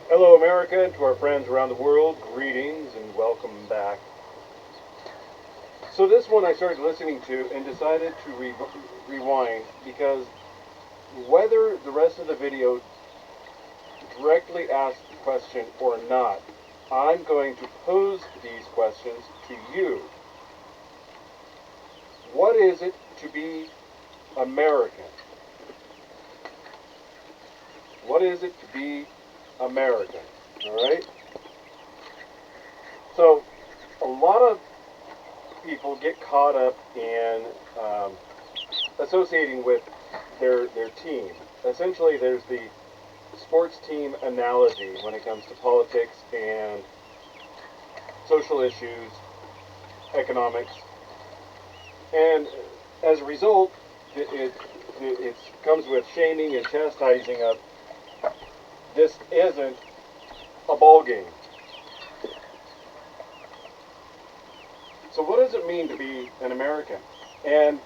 Hello, America, and to our friends around the world, greetings and welcome back. So, this one I started listening to and decided to rewind because whether the rest of the video directly asks the question or not, I'm going to pose these questions to you. What is it to be American? What is it to be American? Alright? So, a lot of people get caught up in associating with their team. Essentially, there's the sports team analogy when it comes to politics and social issues, economics, and as a result, it comes with shaming and chastising of this isn't a ball game. So what does it mean to be an American? And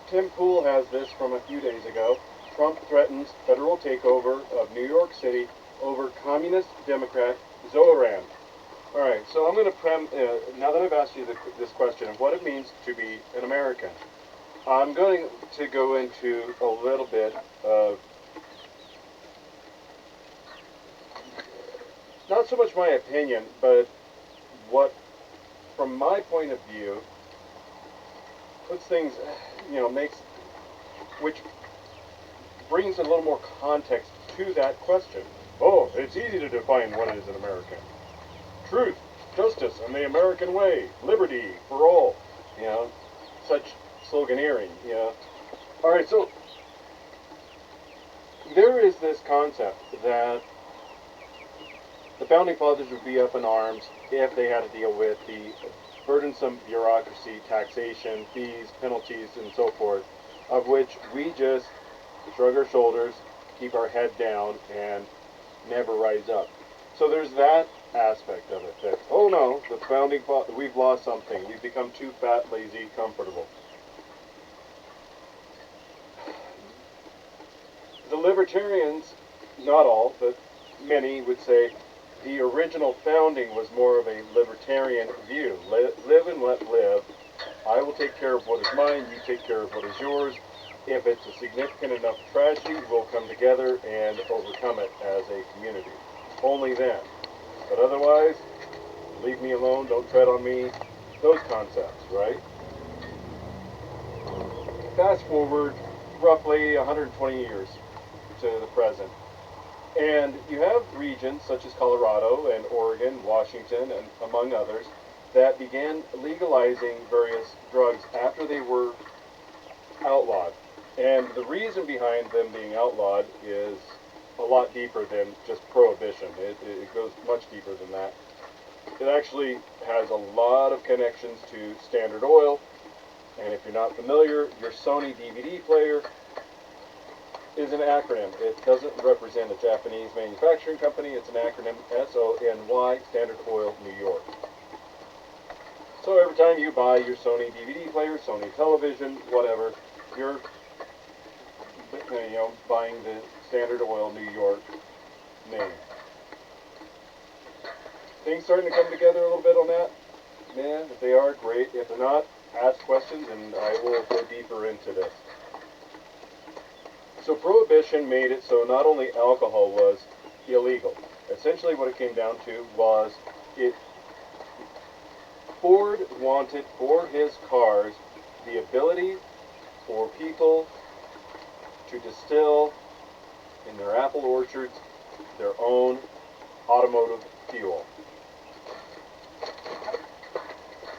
Tim Pool has this from a few days ago. Trump threatens federal takeover of New York City over communist Democrat Zoran. All right, so I'm going to now that I've asked you this question of what it means to be an American, I'm going to go into a little bit of not so much my opinion, but what, from my point of view, puts things, makes, which brings a little more context to that question. Oh, it's easy to define what is an American. Truth, justice, and the American way, liberty for all, such sloganeering, All right, so there is this concept that the Founding Fathers would be up in arms if they had to deal with the burdensome bureaucracy, taxation, fees, penalties, and so forth, of which we just shrug our shoulders, keep our head down, and never rise up. So there's that aspect of it, that, oh no, the Founding Fathers, we've lost something. We've become too fat, lazy, comfortable. The libertarians, not all, but many would say the original founding was more of a libertarian view. Live and let live. I will take care of what is mine, you take care of what is yours. If it's a significant enough tragedy, we'll come together and overcome it as a community. Only then. But otherwise, leave me alone, don't tread on me. Those concepts, right? Fast forward roughly 120 years to the present. And you have regions such as Colorado and Oregon, Washington, and among others, that began legalizing various drugs after they were outlawed. And the reason behind them being outlawed is a lot deeper than just prohibition. It goes much deeper than that. It actually has a lot of connections to Standard Oil. And if you're not familiar, your Sony DVD player is an acronym. It doesn't represent a Japanese manufacturing company. It's an acronym, SONY, Standard Oil, New York. So every time you buy your Sony DVD player, Sony television, whatever, you're buying the Standard Oil New York name. Things starting to come together a little bit on that? Yeah, if they are, great. If they're not, ask questions and I will go deeper into this. So Prohibition made it so not only alcohol was illegal. Essentially what it came down to was Ford wanted for his cars the ability for people to distill in their apple orchards their own automotive fuel.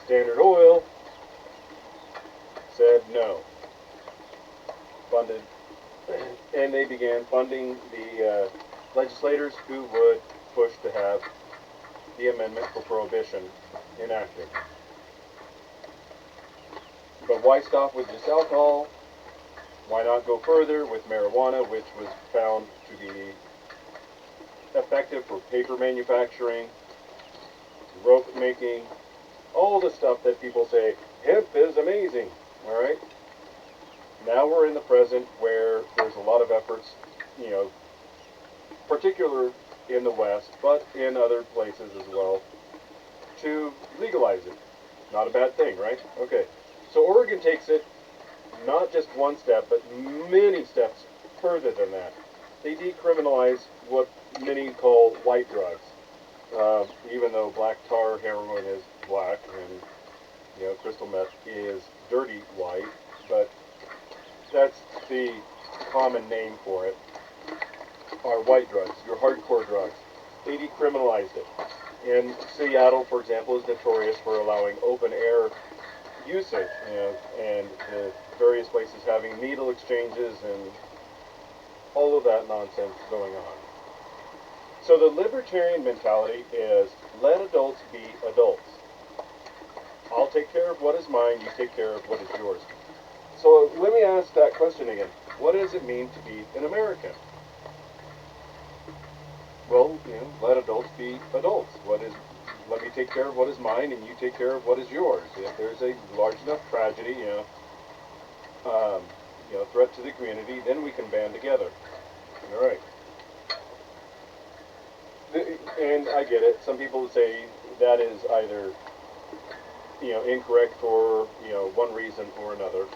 Standard Oil said no. Funded, and they began funding the legislators who would push to have the amendment for prohibition enacted. But why stop with just alcohol? Why not go further with marijuana, which was found to be effective for paper manufacturing, rope making, all the stuff that people say, hemp is amazing, all right? Now we're in the present where there's a lot of efforts, particular in the West, but in other places as well, to legalize it. Not a bad thing, right? Okay. So Oregon takes it not just one step, but many steps further than that. They decriminalize what many call white drugs, even though black tar heroin is black and crystal meth is dirty white, but that's the common name for it. Are white drugs, your hardcore drugs. They decriminalized it. And Seattle, for example, is notorious for allowing open air usage, and the various places having needle exchanges and all of that nonsense going on. So the libertarian mentality is let adults be adults. I'll take care of what is mine, you take care of what is yours. So let me ask that question again. What does it mean to be an American? Well, let adults be adults. Let me take care of what is mine, and you take care of what is yours. If there's a large enough tragedy, threat to the community, then we can band together. All right. And I get it. Some people would say that is either, incorrect for, one reason or another.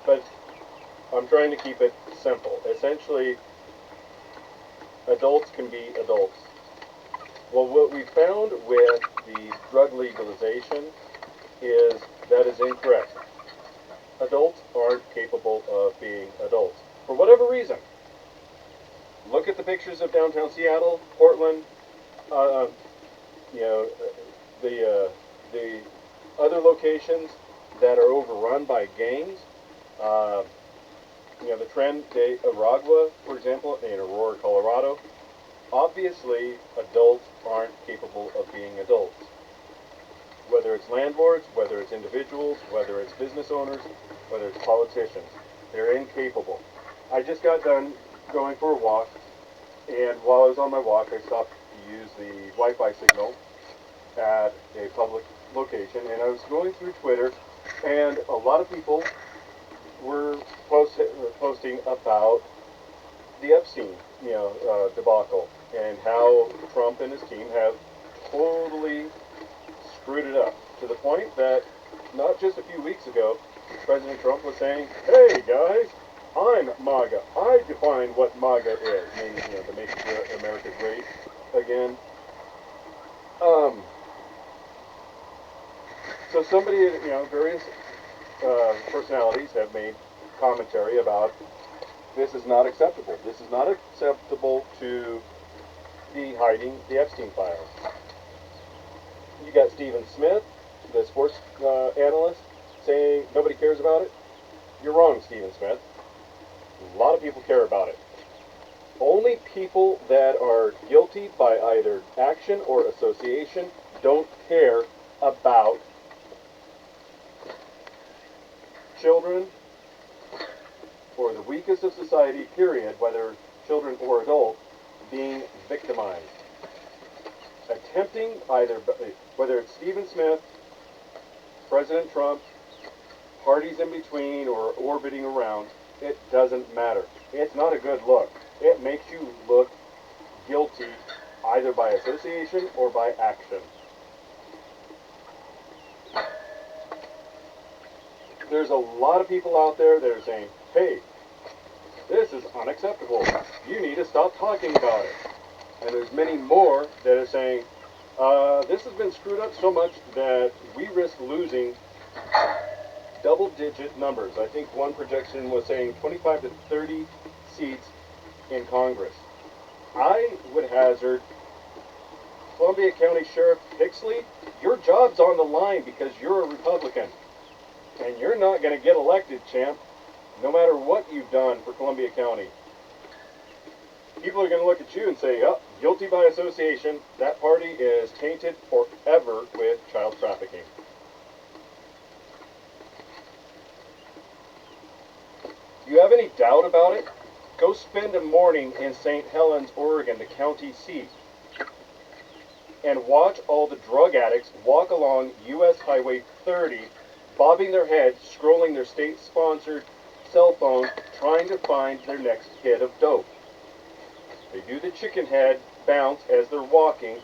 But I'm trying to keep it simple. Essentially, adults can be adults. Well, what we found with the drug legalization is that is incorrect. Adults aren't capable of being adults for whatever reason. Look at the pictures of downtown Seattle, Portland, the other locations that are overrun by gangs. The Tren de Aragua, for example, in Aurora, Colorado. Obviously, adults aren't capable of being adults. Whether it's landlords, whether it's individuals, whether it's business owners, whether it's politicians, they're incapable. I just got done going for a walk, and while I was on my walk, I stopped to use the Wi-Fi signal at a public location, and I was going through Twitter, and a lot of people were posting about the Epstein, debacle, and how Trump and his team have totally screwed it up to the point that not just a few weeks ago, President Trump was saying, "Hey guys, I'm MAGA. I define what MAGA is," meaning to make America great again. So somebody, various personalities have made commentary about this is not acceptable. This is not acceptable to be hiding the Epstein files. You got Stephen Smith, the sports analyst, saying nobody cares about it. You're wrong, Stephen Smith. A lot of people care about it. Only people that are guilty by either action or association don't care about children or the weakest of society, period, whether children or adults, being victimized. Attempting whether it's Stephen Smith, President Trump, parties in between or orbiting around, it doesn't matter. It's not a good look. It makes you look guilty either by association or by action. There's a lot of people out there that are saying, hey, this is unacceptable. You need to stop talking about it. And there's many more that are saying, this has been screwed up so much that we risk losing double-digit numbers. I think one projection was saying 25 to 30 seats in Congress. I would hazard Columbia County Sheriff Pixley, your job's on the line because you're a Republican. And you're not going to get elected, champ, no matter what you've done for Columbia County. People are going to look at you and say, oh, guilty by association. That party is tainted forever with child trafficking. Do you have any doubt about it? Go spend a morning in St. Helens, Oregon, the county seat, and watch all the drug addicts walk along U.S. Highway 30, bobbing their heads, scrolling their state-sponsored cell phone, trying to find their next hit of dope. They do the chicken head bounce as they're walking,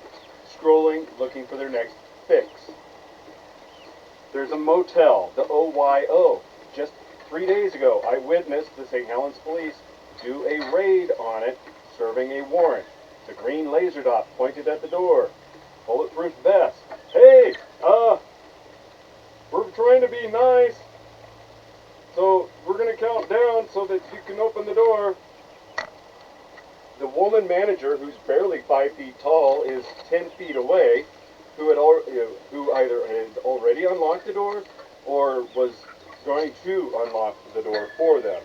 scrolling, looking for their next fix. There's a motel, the OYO. Just 3 days ago, I witnessed the St. Helens police do a raid on it, serving a warrant. The green laser dot pointed at the door. Bulletproof vest. Hey, we're trying to be nice, so we're going to count down so that you can open the door. The woman manager, who's barely 5 feet tall, is 10 feet away, who either had already unlocked the door or was going to unlock the door for them.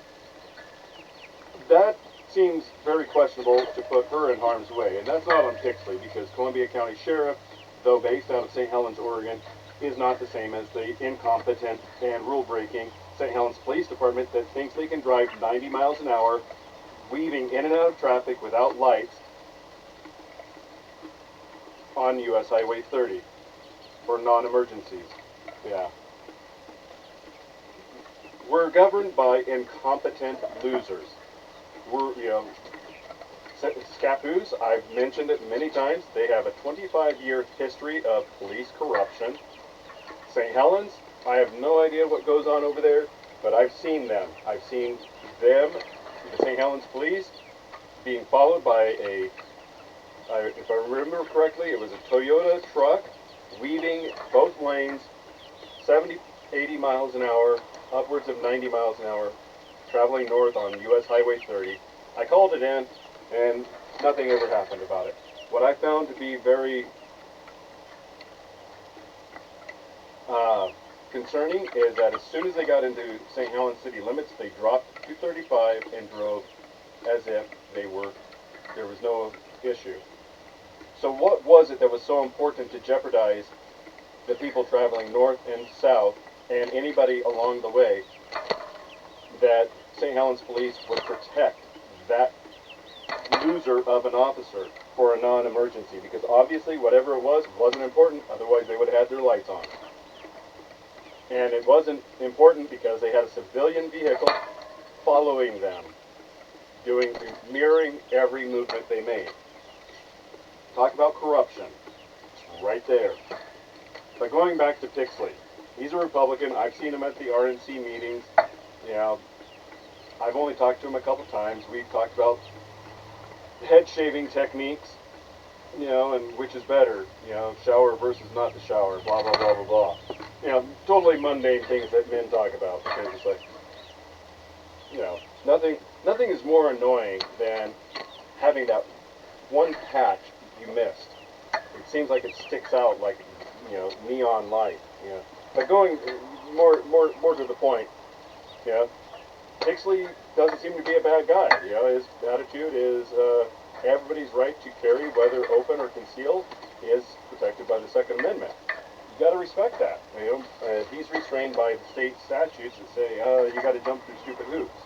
That seems very questionable to put her in harm's way, and that's not on Pixley, because Columbia County Sheriff, though based out of St. Helens, Oregon, is not the same as the incompetent and rule-breaking St. Helens Police Department that thinks they can drive 90 miles an hour, weaving in and out of traffic without lights on US Highway 30 for non-emergencies. Yeah. We're governed by incompetent losers. We're, Scappoos, I've mentioned it many times, they have a 25-year history of police corruption. St. Helens, I have no idea what goes on over there, but I've seen them. I've seen them, the St. Helens police, being followed by if I remember correctly, it was a Toyota truck weaving both lanes, 70, 80 miles an hour, upwards of 90 miles an hour, traveling north on US Highway 30. I called it in, and nothing ever happened about it. What I found to be very concerning is that as soon as they got into St. Helens city limits, they dropped 235 and drove as if there was no issue. So what was it that was so important to jeopardize the people traveling north and south and anybody along the way that St. Helens police would protect that loser of an officer for a non-emergency? Because obviously whatever it was wasn't important, otherwise they would have had their lights on. And it wasn't important because they had a civilian vehicle following them, mirroring every movement they made. Talk about corruption. It's right there. But going back to Pixley, he's a Republican. I've seen him at the RNC meetings. I've only talked to him a couple times. We've talked about head shaving techniques, and which is better, shower versus not the shower, blah, blah, blah, blah, blah. Totally mundane things that men talk about, because it's like, nothing is more annoying than having that one patch you missed. It seems like it sticks out like, neon light, But going more to the point, Pixley doesn't seem to be a bad guy. His attitude is everybody's right to carry, whether open or concealed, is protected by the Second Amendment. You got to respect that. He's restrained by the state statutes that say you got to jump through stupid hoops.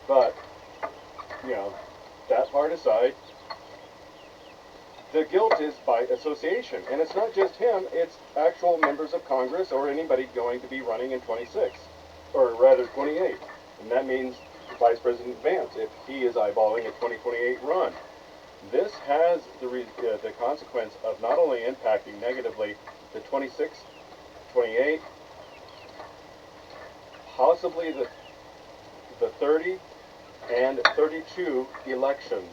But that part aside, the guilt is by association, and it's not just him. It's actual members of Congress or anybody going to be running in 26, or rather 28. And that means Vice President Vance, if he is eyeballing a 2028 run. This has the consequence of not only impacting negatively the 26, 28, possibly the 30 and 32 elections.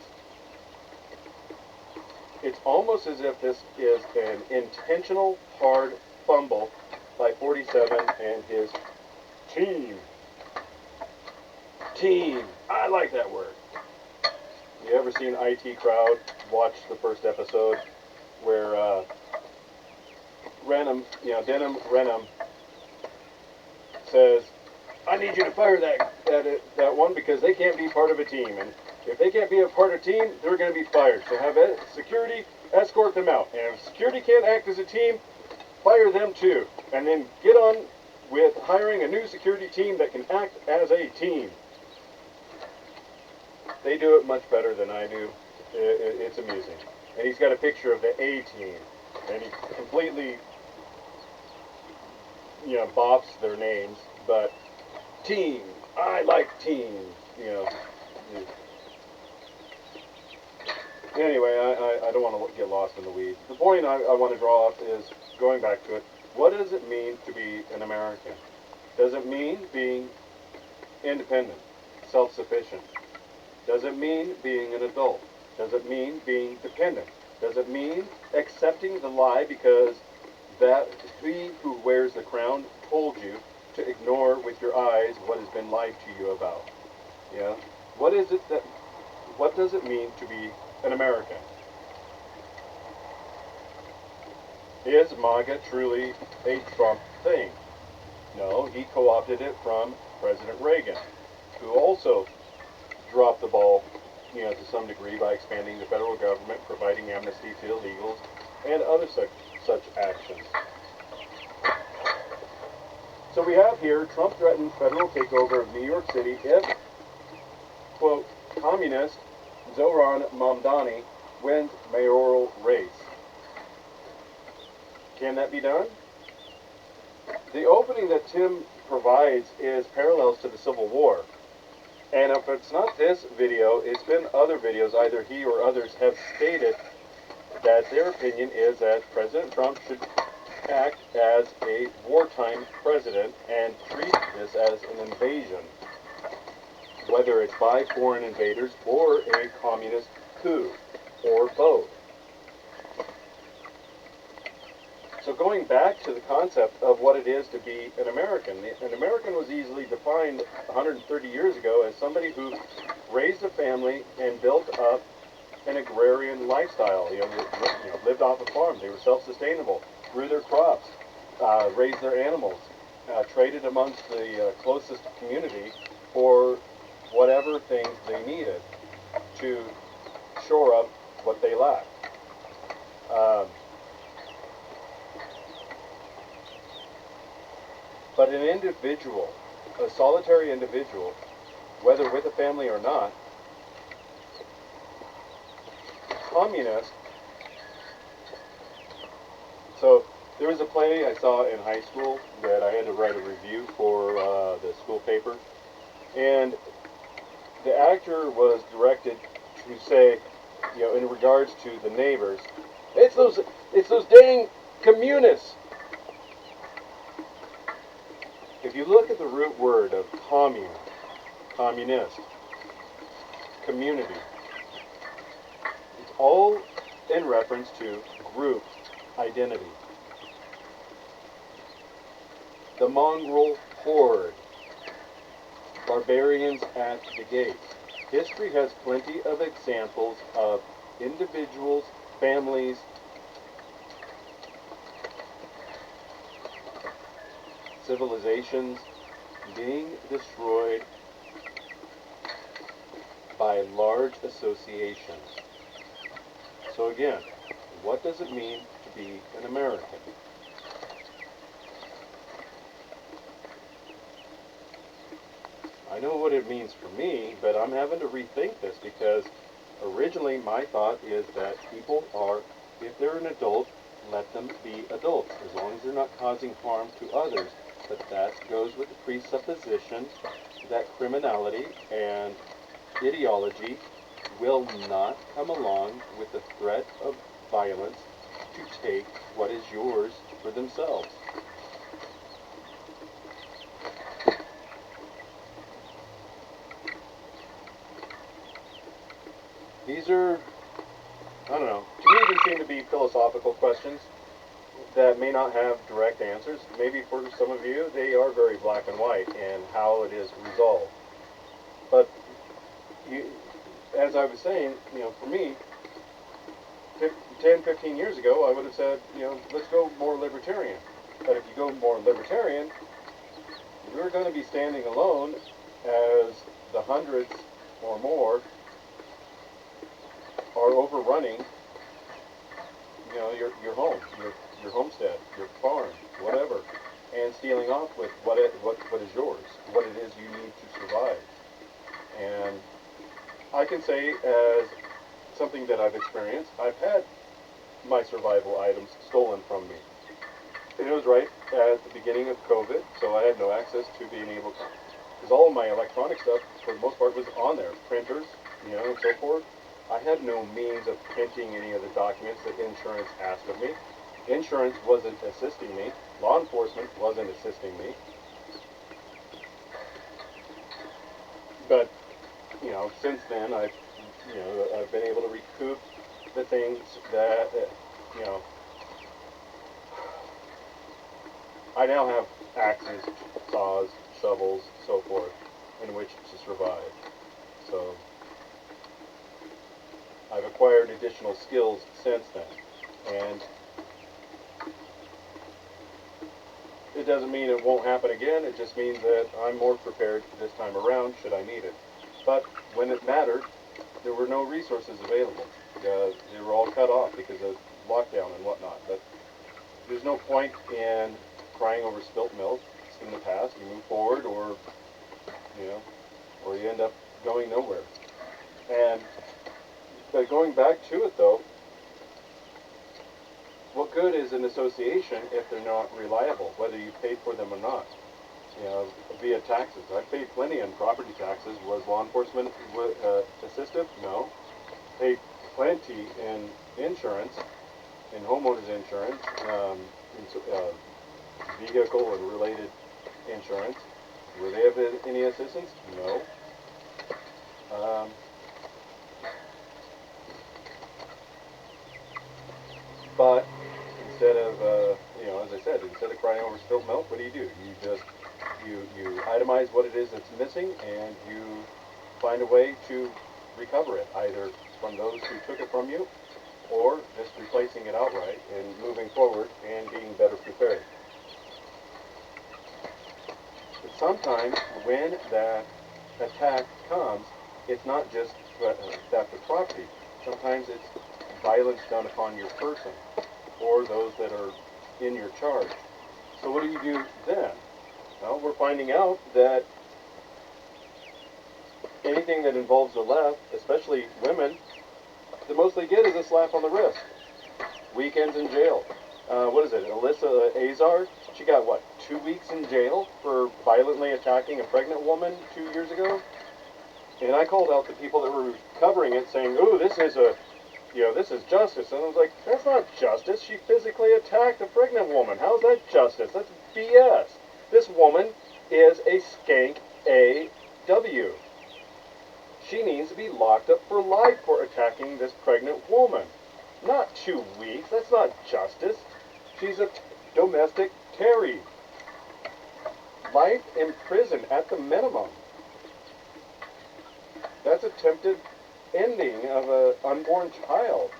It's almost as if this is an intentional hard fumble by 47 and his team. I like that word. You ever seen IT Crowd watch the first episode where Denham Renham says, I need you to fire that one because they can't be part of a team. And if they can't be a part of a team, they're going to be fired. So have security escort them out. And if security can't act as a team, fire them too. And then get on with hiring a new security team that can act as a team. They do it much better than I do. It's amusing. And he's got a picture of the A team. And he completely, boffs their names. But team, I like team, Anyway, I don't want to get lost in the weeds. The point I want to draw up is, going back to it, what does it mean to be an American? Does it mean being independent, self-sufficient? Does it mean being an adult? Does it mean being dependent? Does it mean accepting the lie because that he who wears the crown told you to ignore with your eyes what has been lied to you about? Yeah? What is it that, what does it mean to be an American? Is MAGA truly a Trump thing? No, he co-opted it from President Reagan, who also dropped the ball, to some degree by expanding the federal government, providing amnesty to illegals, and other such actions. So we have here, Trump threatens federal takeover of New York City if, quote, communist Zohran Mamdani wins mayoral race. Can that be done? The opening that Tim provides is parallels to the Civil War. And if it's not this video, it's been other videos, either he or others have stated that their opinion is that President Trump should act as a wartime president and treat this as an invasion, whether it's by foreign invaders or a communist coup, or both. So going back to the concept of what it is to be an American was easily defined 130 years ago as somebody who raised a family and built up an agrarian lifestyle. Lived off a farm. They were self-sustainable, grew their crops, raised their animals, traded amongst the closest community for whatever things they needed to shore up what they lacked. But an individual, a solitary individual, whether with a family or not, communist. So there was a play I saw in high school that I had to write a review for the school paper, and the actor was directed to say, in regards to the neighbors, it's those dang communists. If you look at the root word of commune, communist, community, it's all in reference to group identity. The mongrel horde, barbarians at the gates. History has plenty of examples of individuals, families, civilizations being destroyed by large associations. So again, what does it mean to be an American? I know what it means for me, but I'm having to rethink this because originally my thought is that people are, if they're an adult, let them be adults, as long as they're not causing harm to others. But that goes with the presupposition that criminality and ideology will not come along with the threat of violence to take what is yours for themselves. These are, I don't know, to me these seem to be philosophical questions that may not have direct answers. Maybe for some of you, they are very black and white in how it is resolved. But as I was saying, for me, 10, 15 years ago, I would have said, let's go more libertarian. But if you go more libertarian, you're going to be standing alone as the hundreds or more are overrunning, your home, your homestead, your farm, whatever, and stealing off with what is yours, what it is you need to survive. And I can say, as something that I've experienced, I've had my survival items stolen from me. And it was right at the beginning of COVID, so I had no access to being able to, because all of my electronic stuff, for the most part, was on there, printers, and so forth. I had no means of printing any of the documents that insurance asked of me. Insurance wasn't assisting me. Law enforcement wasn't assisting me. But, since then I've been able to recoup the things that, I now have axes, saws, shovels, so forth, in which to survive. So, I've acquired additional skills since then, and it doesn't mean it won't happen again, it just means that I'm more prepared this time around should I need it. But when it mattered, there were no resources available. They were all cut off because of lockdown and whatnot. But there's no point in crying over spilt milk. It's in the past. You move forward, or you end up going nowhere. But going back to it though, what good is an association if they're not reliable, whether you paid for them or not? Via taxes. I paid plenty in property taxes. Was law enforcement assistive? No. Paid plenty in insurance, in homeowners insurance, vehicle and related insurance. Were they of any assistance? No. But instead of, as I said, instead of crying over spilt milk, what do? You itemize what it is that's missing, and you find a way to recover it, either from those who took it from you, or just replacing it outright and moving forward and being better prepared. But sometimes when that attack comes, it's not just theft of property. Sometimes it's violence done upon your person or those that are in your charge. So what do you do then? Well, we're finding out that anything that involves the left, especially women, the most they get is a slap on the wrist. Weekends in jail. What is it? Alyssa Azar? She got, 2 weeks in jail for violently attacking a pregnant woman 2 years ago? And I called out the people that were covering it, saying, "Ooh, this is justice." And I was like, that's not justice. She physically attacked a pregnant woman. How's that justice? That's BS. This woman is a skank AW. She needs to be locked up for life for attacking this pregnant woman. Not 2 weeks. That's not justice. She's a domestic terror. Life in prison at the minimum. That's attempted ending of an unborn child.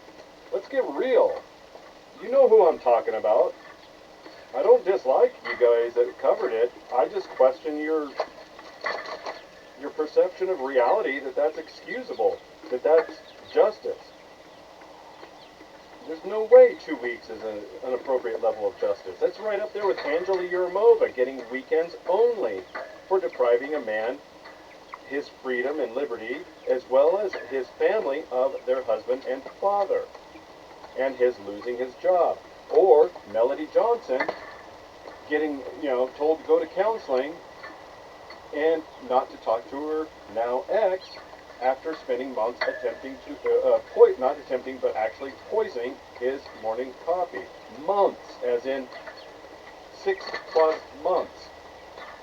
Let's get real. You know who I'm talking about. I don't dislike you guys that covered it. I just question your perception of reality, that that's excusable, that that's justice. There's no way 2 weeks is an appropriate level of justice. That's right up there with Angela Yermova getting weekends only for depriving a man his freedom and liberty, as well as his family, of their husband and father, and his losing his job. Or Melody Johnson getting, told to go to counseling and not to talk to her now ex after spending months attempting to, not attempting, but actually poisoning his morning coffee. Months, as in 6+ months.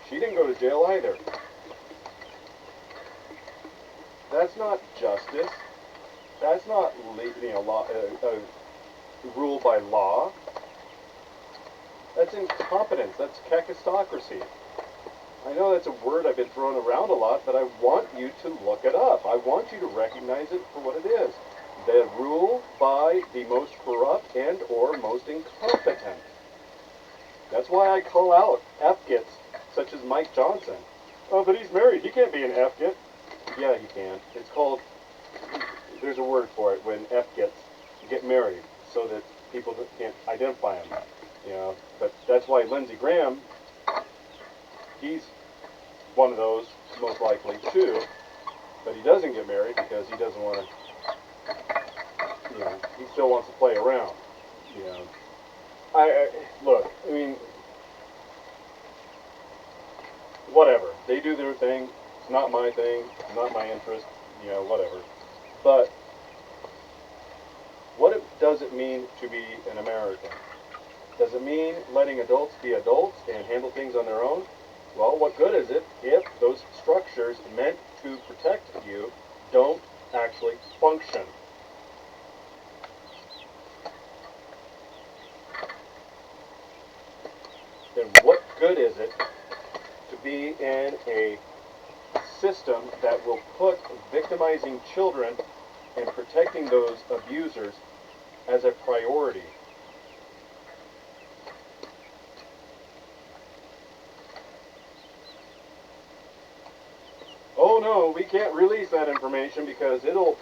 She didn't go to jail either. That's not justice. That's not rule by law. That's incompetence. That's kakistocracy. I know that's a word I've been throwing around a lot, but I want you to look it up. I want you to recognize it for what it is. The rule by the most corrupt and or most incompetent. That's why I call out F-gits such as Mike Johnson. Oh, but he's married. He can't be an F-git. Yeah, he can. It's called, there's a word for it, when F-gits get married, so that people can't identify him. But that's why Lindsey Graham, he's one of those, most likely, too. But he doesn't get married because he doesn't want to, he still wants to play around. Look, whatever. They do their thing. It's not my thing. It's not my interest. Whatever. But mean to be an American? Does it mean letting adults be adults and handle things on their own? Well, what good is it if those structures meant to protect you don't actually function? Then what good is it to be in a system that will put victimizing children and protecting those abusers as a priority? Oh no, we can't release that information because it'll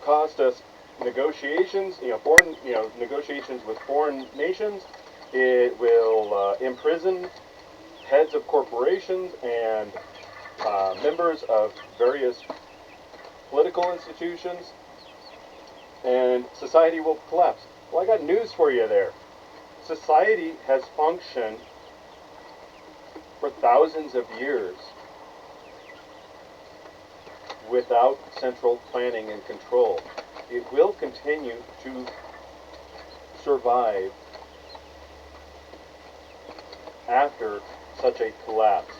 cost us negotiations, foreign, negotiations with foreign nations. It will imprison heads of corporations and members of various political institutions, and society will collapse. Well, I got news for you there. Society has functioned for thousands of years without central planning and control. It will continue to survive after such a collapse.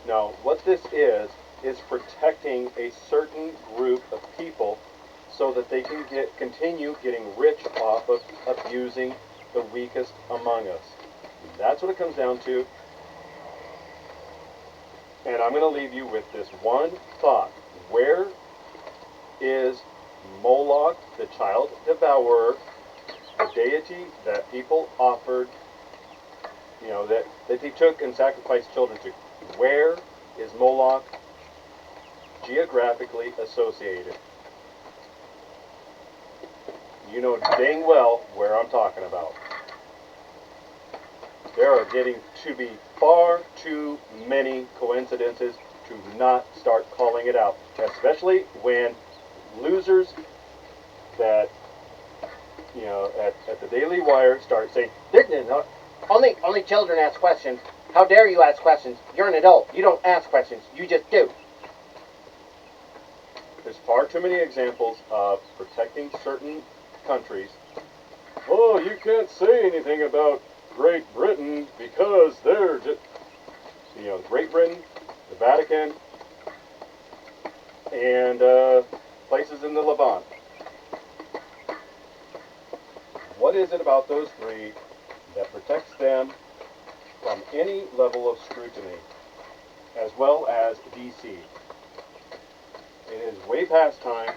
Now, what this is protecting a certain group of people so that they can continue getting rich off of abusing the weakest among us. That's what it comes down to. And I'm going to leave you with this one thought. Where is Moloch, the child devourer, a deity that people offered, that they took and sacrificed children to? Where is Moloch geographically associated? You know dang well where I'm talking about. There are getting to be far too many coincidences to not start calling it out, especially when losers that, at the Daily Wire start saying, only children ask questions. How dare you ask questions? You're an adult. You don't ask questions. You just do. There's far too many examples of protecting certain countries. Oh, you can't say anything about Great Britain because they're just, Great Britain, the Vatican, and places in the Levant. What is it about those three that protects them from any level of scrutiny, as well as DC? It is way past time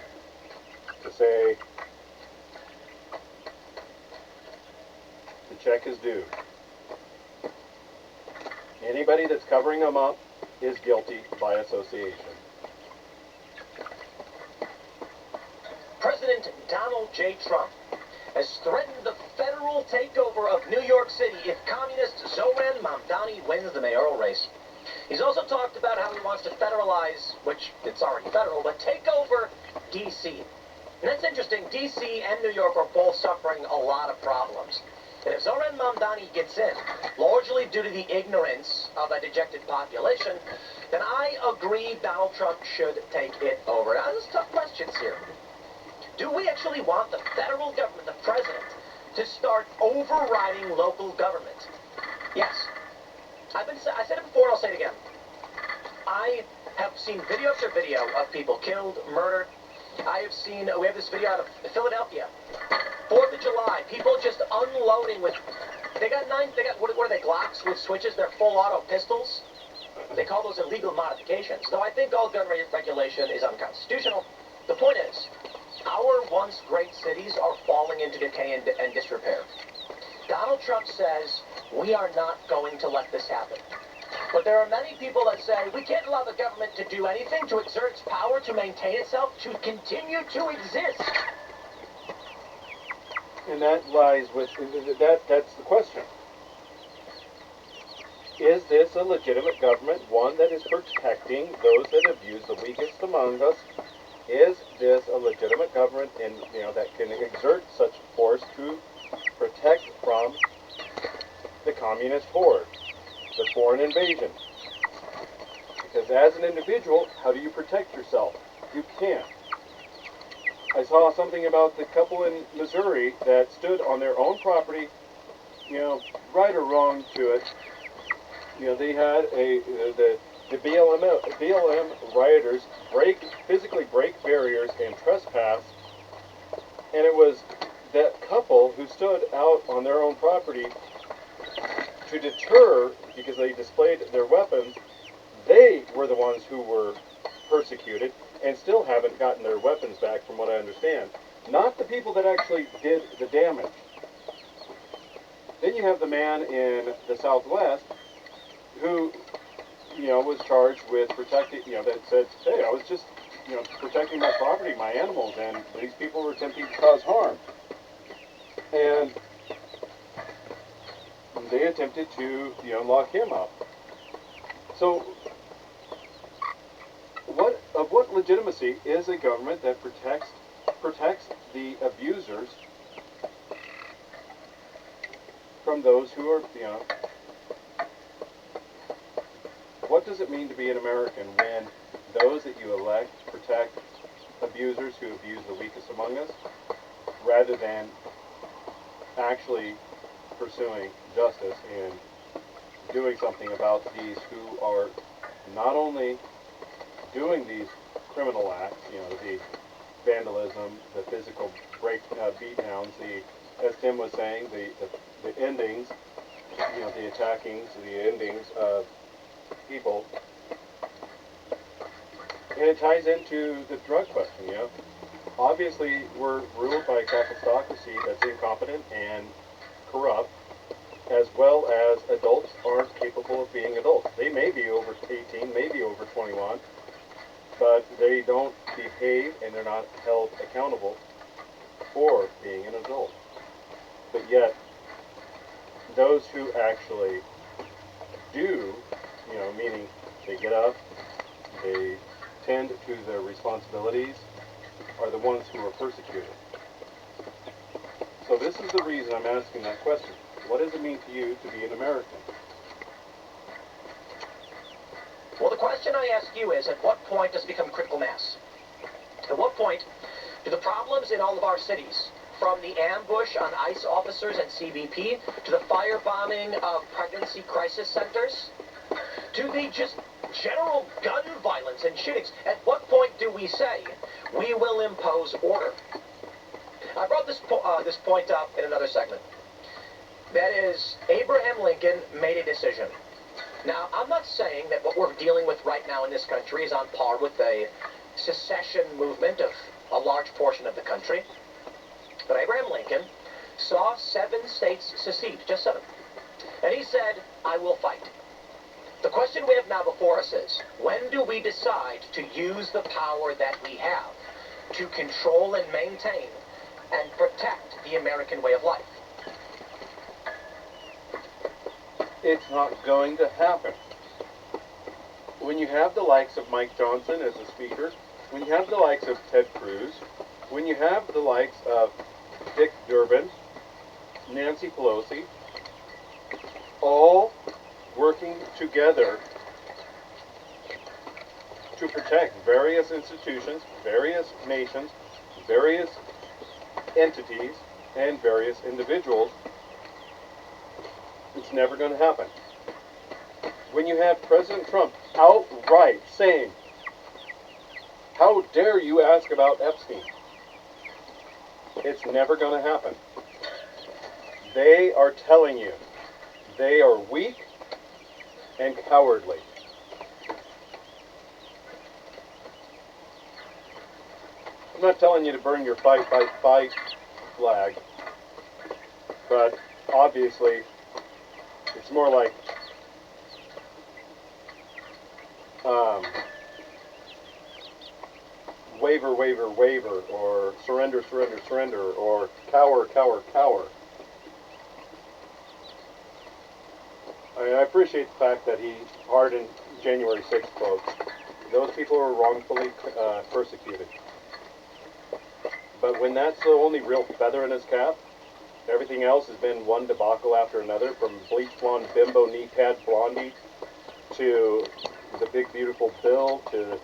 to say the check is due. Anybody that's covering them up is guilty by association. President Donald J. Trump has threatened the federal takeover of New York City if communist Zoran Mamdani wins the mayoral race. He's also talked about how he wants to federalize, which it's already federal, but take over D.C. And that's interesting. D.C. and New York are both suffering a lot of problems. And if Zoran Mamdani gets in, largely due to the ignorance of a dejected population, then I agree Donald Trump should take it over. Now, there's tough questions here. Do we actually want the federal government, the president, to start overriding local government? Yes. I said it before and I'll say it again. I have seen video after video of people killed, murdered. We have this video out of Philadelphia. 4th of July, people just unloading with, what are they, Clucks with switches? They're full auto pistols. They call those illegal modifications. Though I think all gun regulation is unconstitutional. The point is, our once great cities are falling into decay and disrepair. Donald Trump says, we are not going to let this happen. But there are many people that say, we can't allow the government to do anything, to exert its power, to maintain itself, to continue to exist. And that lies with, that's the question. Is this a legitimate government, one that is protecting those that abuse the weakest among us? Is this a legitimate government that can exert such force to protect from the communist horde, the foreign invasion? Because as an individual, how do you protect yourself? You can't. I saw something about the couple in Missouri that stood on their own property, right or wrong to it. They had the BLM rioters physically break barriers and trespass, and it was that couple who stood out on their own property to deter, because they displayed their weapons. They were the ones who were persecuted and still haven't gotten their weapons back, from what I understand. Not the people that actually did the damage. Then you have the man in the Southwest who, was charged with protecting, that said, hey, I was just, protecting my property, my animals, and these people were attempting to cause harm. And they attempted to, lock him up. So, what legitimacy is a government that protects the abusers from those who are, what does it mean to be an American when those that you elect protect abusers who abuse the weakest among us, rather than actually pursuing justice and doing something about these who are not only doing these criminal acts, the vandalism, the physical beatdowns, as Tim was saying, the endings, the attackings, the endings of people. And it ties into the drug question, Obviously, we're ruled by a capitocracy that's incompetent and corrupt, as well as adults aren't capable of being adults. They may be over 18, maybe over 21, but they don't behave and they're not held accountable for being an adult. But yet, those who actually do, meaning they get up, they tend to their responsibilities, are the ones who are persecuted. So this is the reason I'm asking that question. What does it mean to you to be an American? Well, the question I ask you is, at what point does it become critical mass? At what point do the problems in all of our cities, from the ambush on ICE officers and CBP, to the firebombing of pregnancy crisis centers, to the just general gun violence and shootings, at what point do we say, we will impose order? I brought this point up in another segment. That is, Abraham Lincoln made a decision. Now, I'm not saying that what we're dealing with right now in this country is on par with a secession movement of a large portion of the country. But Abraham Lincoln saw 7 states secede, just 7. And he said, I will fight. The question we have now before us is, when do we decide to use the power that we have to control and maintain and protect the American way of life? It's not going to happen. When you have the likes of Mike Johnson as a speaker, when you have the likes of Ted Cruz, when you have the likes of Dick Durbin, Nancy Pelosi, all working together to protect various institutions, various nations, various entities, and various individuals, it's never going to happen. When you have President Trump outright saying, how dare you ask about Epstein? It's never going to happen. They are telling you they are weak and cowardly. I'm not telling you to burn your fight flag, but obviously it's more like waver, waver, waver, or surrender, surrender, surrender, or cower, cower, cower. I appreciate the fact that he pardoned January 6th folks. Those people were wrongfully persecuted. But when that's the only real feather in his cap, everything else has been one debacle after another, from bleach blonde bimbo knee pad blondie to the big beautiful bill to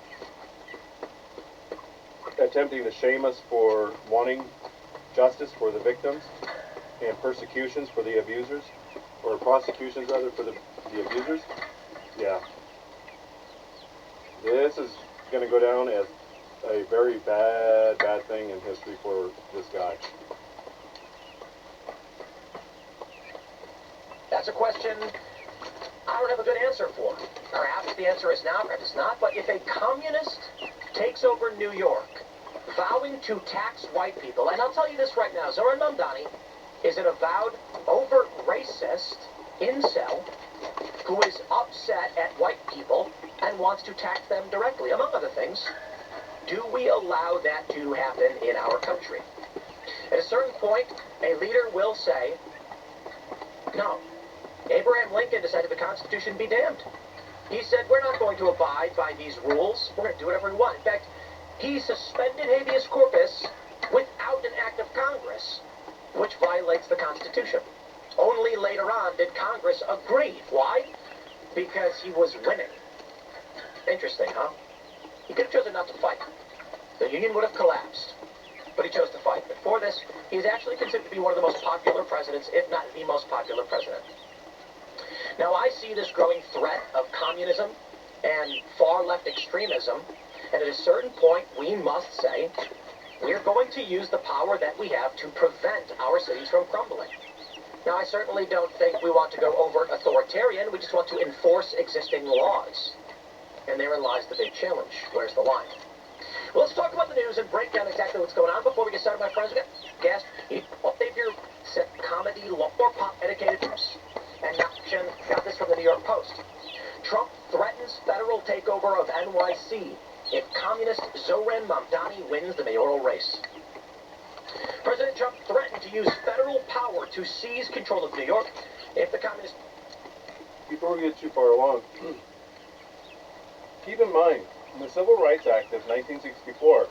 attempting to shame us for wanting justice for the victims and persecutions for the abusers, or prosecutions rather for the abusers. Yeah. This is going to go down as a very bad thing in history for this guy. That's a question I don't have a good answer for. Perhaps the answer is now, perhaps it's not. But if a communist takes over New York, vowing to tax white people, and I'll tell you this right now, Zoran Mamdani is an avowed, overt racist incel who is upset at white people and wants to tax them directly, among other things. Do we allow that to happen in our country? At a certain point, a leader will say, no. Abraham Lincoln decided the Constitution be damned. He said, we're not going to abide by these rules. We're going to do whatever we want. In fact, he suspended habeas corpus without an act of Congress, which violates the Constitution. Only later on did Congress agree. Why? Because he was winning. Interesting, huh? He could have chosen not to fight. The Union would have collapsed. But he chose to fight. Before this, he's actually considered to be one of the most popular presidents, if not the most popular president. Now, I see this growing threat of communism and far-left extremism, and at a certain point, we must say, we're going to use the power that we have to prevent our cities from crumbling. Now, I certainly don't think we want to go overt authoritarian. We just want to enforce existing laws. And therein lies the big challenge. Where's the line? Well, let's talk about the news and break down exactly what's going on. Before we get started, my friends, we got guest, Xavier, comedy, law, or pop etiquette tips. And now, got this from the New York Post. Trump threatens federal takeover of NYC if communist Zoran Mamdani wins the mayoral race. President Trump threatened to use federal power to seize control of New York if the communist... Before we get too far along, keep in mind, in the Civil Rights Act of 1964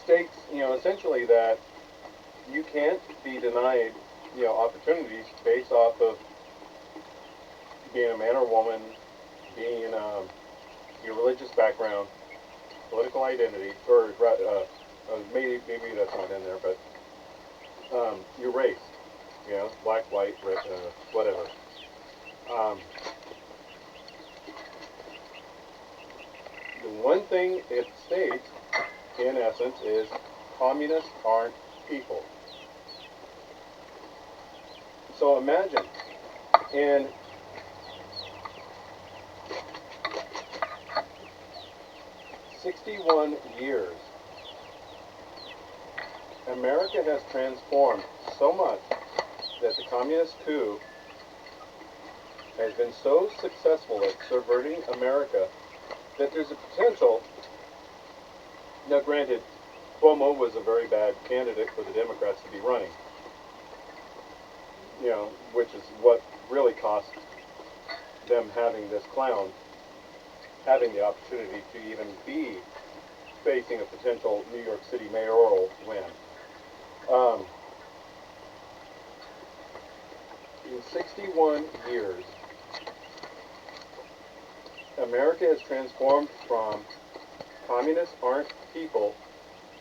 states, essentially that you can't be denied, opportunities based off of being a man or woman, being your religious background, political identity, or maybe that's not in there, but your race, black, white, red, whatever. The one thing it states, in essence, is communists aren't people. So imagine, in '61 years, America has transformed so much that the communist coup has been so successful at subverting America that there's a potential. Now, granted, Cuomo was a very bad candidate for the Democrats to be running, which is what really cost them having this clown having the opportunity to even be facing a potential New York City mayoral win. In 61 years, America has transformed from communists aren't people,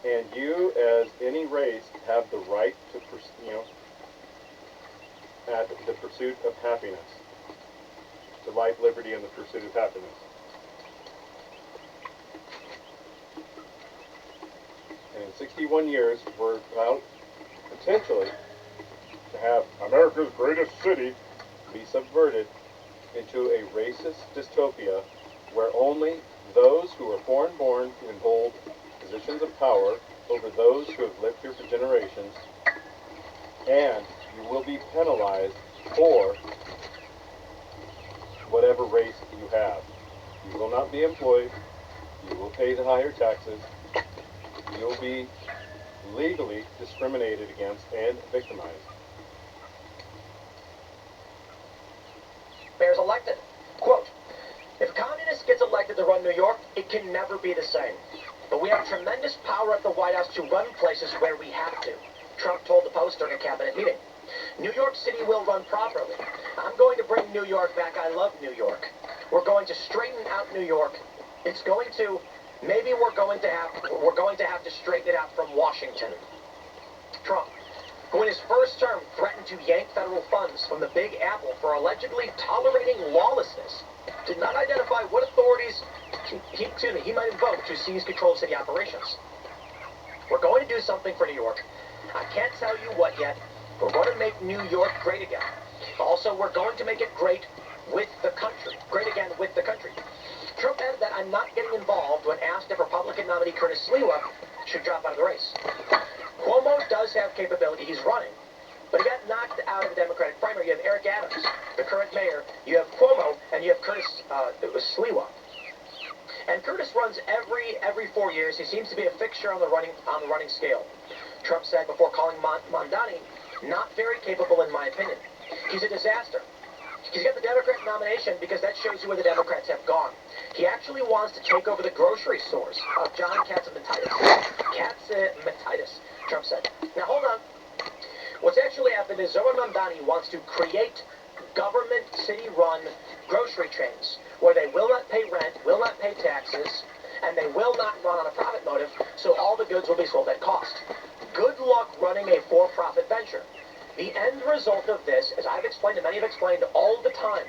and you, as any race, have the right to, at the pursuit of happiness, to life, liberty, and the pursuit of happiness. And in 61 years, we're about potentially to have America's greatest city be subverted into a racist dystopia where only those who are foreign-born can hold positions of power over those who have lived here for generations, and you will be penalized for whatever race you have. You will not be employed. You will pay the higher taxes. You will be legally discriminated against and victimized. Bears elected. Quote, if a communist gets elected to run New York, it can never be the same. But we have tremendous power at the White House to run places where we have to, Trump told the Post during a cabinet meeting. New York City will run properly. I'm going to bring New York back. I love New York. We're going to straighten out New York. It's going to Maybe we're going to have to straighten it out from Washington. Trump, who in his first term threatened to yank federal funds from the Big Apple for allegedly tolerating lawlessness, did not identify what authorities he might invoke to seize control of city operations. We're going to do something for New York. I can't tell you what yet. We're going to make New York great again. Also, we're going to make it great with the country. Great again with the country. Trump added that I'm not getting involved when asked if Republican nominee Curtis Sliwa should drop out of the race. Cuomo does have capability. He's running. But he got knocked out of the Democratic primary. You have Eric Adams, the current mayor. You have Cuomo, and you have Curtis Sliwa. And Curtis runs every 4 years. He seems to be a fixture on the running scale. Trump said before calling Mamdani not very capable in my opinion. He's a disaster. He's got the Democrat nomination because that shows you where the Democrats have gone. He actually wants to take over the grocery stores of John Katzimatitis. Katzimatitis, Trump said. Now hold on. What's actually happened is Zohar Mamdani wants to create government city-run grocery chains where they will not pay rent, will not pay taxes, and they will not run on a profit motive, so all the goods will be sold at cost. Good luck running a for-profit venture. The end result of this, as I've explained and many have explained all the time,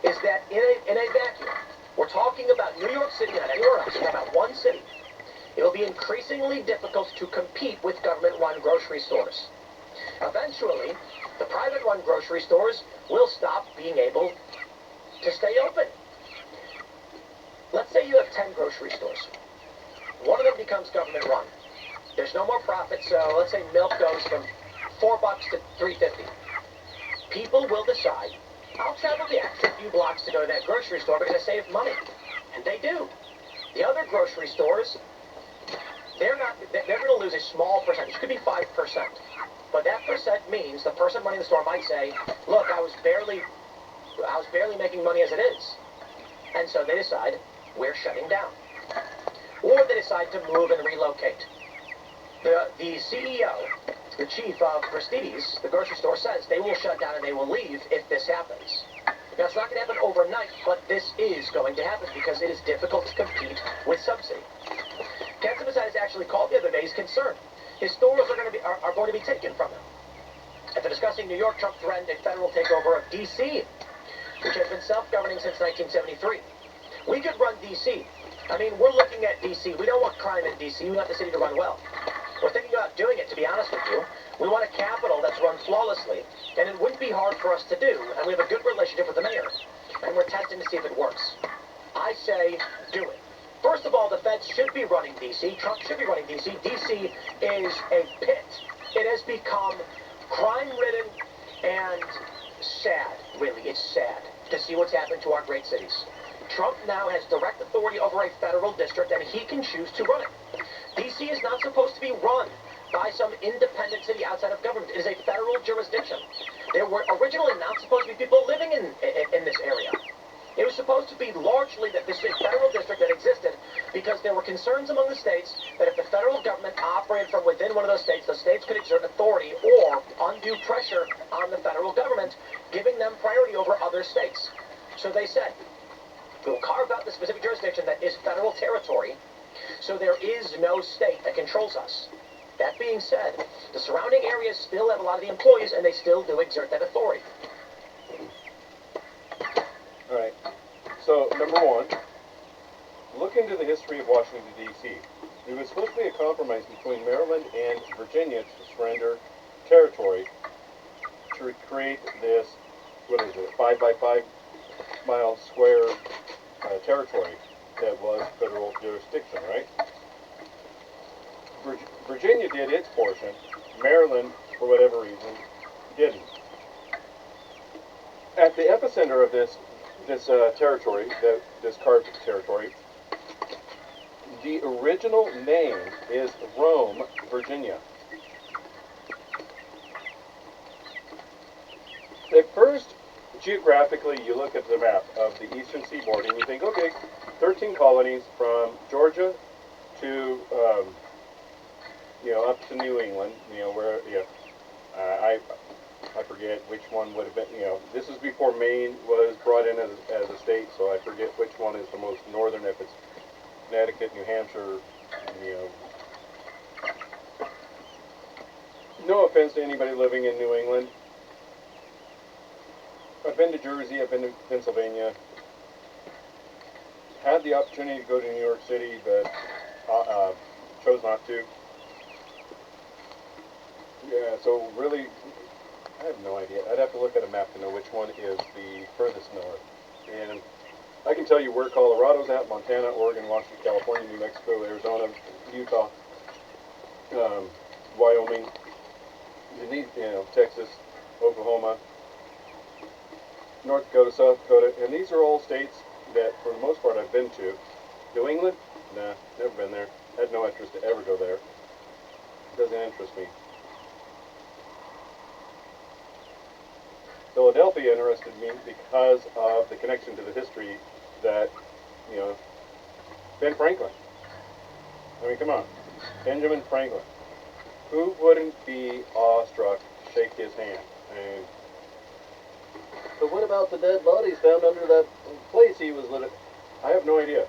is that in a vacuum, we're talking about New York City, not anywhere else, we're talking about one city. It will be increasingly difficult to compete with government-run grocery stores. Eventually, the private-run grocery stores will stop being able to stay open. Let's say you have 10 grocery stores. One of them becomes government-run. There's no more profit, so let's say milk goes from $4 to $3.50. People will decide, I'll travel the extra few blocks to go to that grocery store because I save money. And they do. The other grocery stores, they're going to lose a small percentage. It could be 5%. But that percent means the person running the store might say, look, I was barely making money as it is. And so they decide, we're shutting down. Or they decide to move and relocate. The CEO, the chief of Prestige, the grocery store, says they will shut down and they will leave if this happens. Now, it's not going to happen overnight, but this is going to happen because it is difficult to compete with subsidy. Katzimatitis actually called the other day. He's concerned. His stores are going to be taken from him. After discussing New York, Trump threatened a federal takeover of D.C., which has been self-governing since 1973. We could run D.C. I mean, we're looking at D.C. We don't want crime in D.C. We want the city to run well. We're thinking about doing it, to be honest with you. We want a capital that's run flawlessly, and it wouldn't be hard for us to do, and we have a good relationship with the mayor, and we're testing to see if it works. I say, do it. First of all, the feds should be running D.C. Trump should be running D.C. D.C. is a pit. It has become crime-ridden and sad, really. It's sad to see what's happened to our great cities. Trump now has direct authority over a federal district, and he can choose to run it. D.C. is not supposed to be run by some independent city outside of government. It is a federal jurisdiction. There were originally not supposed to be people living in this area. It was supposed to be largely that this federal district that existed because there were concerns among the states that if the federal government operated from within one of those states, the states could exert authority or undue pressure on the federal government, giving them priority over other states. So they said, we'll carve out the specific jurisdiction that is federal territory, so there is no state that controls us. That being said, the surrounding areas still have a lot of the employees, and they still do exert that authority. All right. So, number one, look into the history of Washington, D.C. It was supposed to be a compromise between Maryland and Virginia to surrender territory to create this, 5 by 5 mile square territory that was federal jurisdiction, right? Virginia did its portion. Maryland, for whatever reason, didn't. At the epicenter of this territory, this carved territory, the original name is Rome, Virginia. At first, geographically, you look at the map of the eastern seaboard and you think, okay, 13 colonies from Georgia to, up to New England, where, I forget which one would have been, this is before Maine was brought in as a state, so I forget which one is the most northern, if it's Connecticut, New Hampshire, you know. No offense to anybody living in New England. I've been to Jersey, I've been to Pennsylvania. Had the opportunity to go to New York City, but chose not to. Yeah, so really, I have no idea. I'd have to look at a map to know which one is the furthest north. And I can tell you where Colorado's at: Montana, Oregon, Washington, California, New Mexico, Arizona, Utah, Wyoming, Texas, Oklahoma, North Dakota, South Dakota, and these are all states that, for the most part, I've been to. New England? Nah, never been there. Had no interest to ever go there. Doesn't interest me. Philadelphia interested me because of the connection to the history that, Ben Franklin. I mean, come on. Benjamin Franklin. Who wouldn't be awestruck to shake his hand? And, but what about the dead bodies found under that place he was living? I have no idea.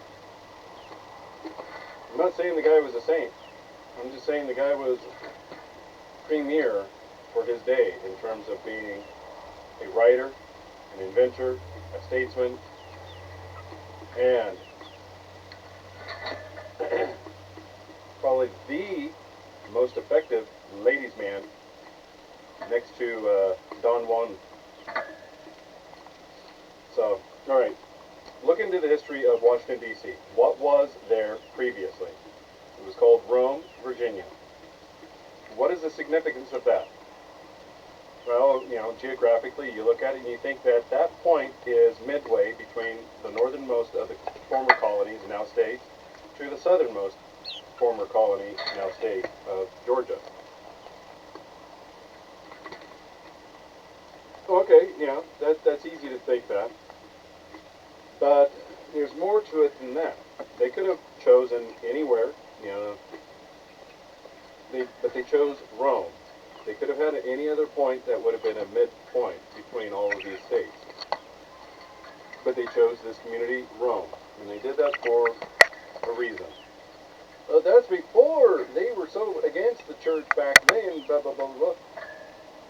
I'm not saying the guy was a saint. I'm just saying the guy was premier for his day in terms of being a writer, an inventor, a statesman, and probably the most effective ladies' man next to Don Juan. So, all right, look into the history of Washington, D.C. What was there previously? It was called Rome, Virginia. What is the significance of that? Well, geographically, you look at it and you think that that point is midway between the northernmost of the former colonies, now states, to the southernmost former colony, now state of Georgia. Okay, that's easy to think that. But there's more to it than that. They could have chosen anywhere, but they chose Rome. They could have had any other point that would have been a midpoint between all of these states. But they chose this community, Rome. And they did that for a reason. That's before they were so against the church back then, blah, blah, blah, blah.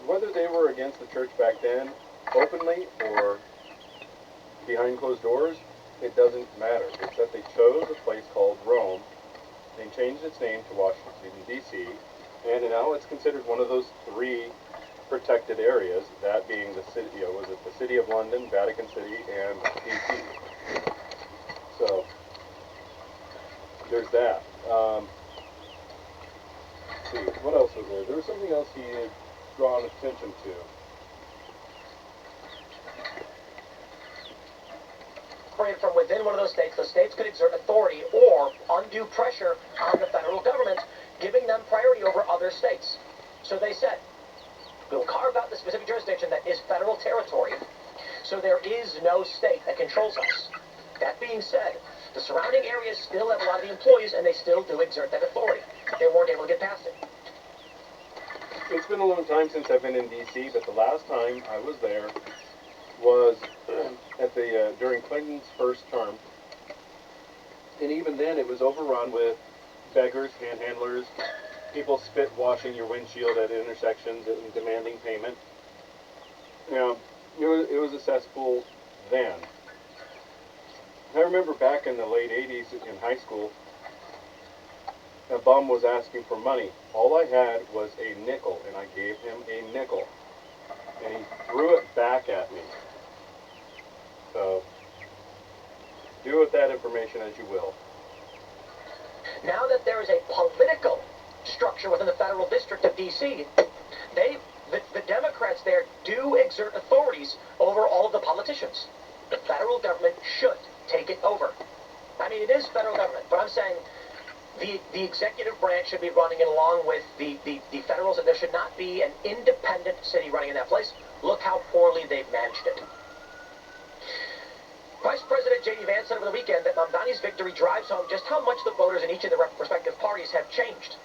Whether they were against the church back then, openly or behind closed doors, it doesn't matter. It's that they chose a place called Rome. They changed its name to Washington, D.C., and now it's considered one of those three protected areas, that being the city, the City of London, Vatican City, and D.C. So, there's that. Let's see, what else was there? There was something else he had drawn attention to. From within one of those states, the states could exert authority or undue pressure on the federal government, giving them priority over other states. So they said, we'll carve out the specific jurisdiction that is federal territory, so there is no state that controls us. That being said, the surrounding areas still have a lot of the employees, and they still do exert that authority. They weren't able to get past it. It's been a long time since I've been in D.C., but the last time I was there was at the during Clinton's first term, and even then it was overrun with beggars, panhandlers, people spit washing your windshield at intersections and demanding payment. It was a cesspool then. I remember back in the late 80s in high school, a bum was asking for money. All I had was a nickel, and I gave him a nickel. And he threw it back at me. So, do with that information as you will. Now that there is a political structure within the federal district of D.C., the Democrats there do exert authorities over all of the politicians. The federal government should take it over. I mean, it is federal government, but I'm saying the executive branch should be running it along with the federals, and there should not be an independent city running in that place. Look how poorly they've managed it. Vice President J.D. Vance said over the weekend that Mamdani's victory drives home just how much the voters in each of the respective parties have changed.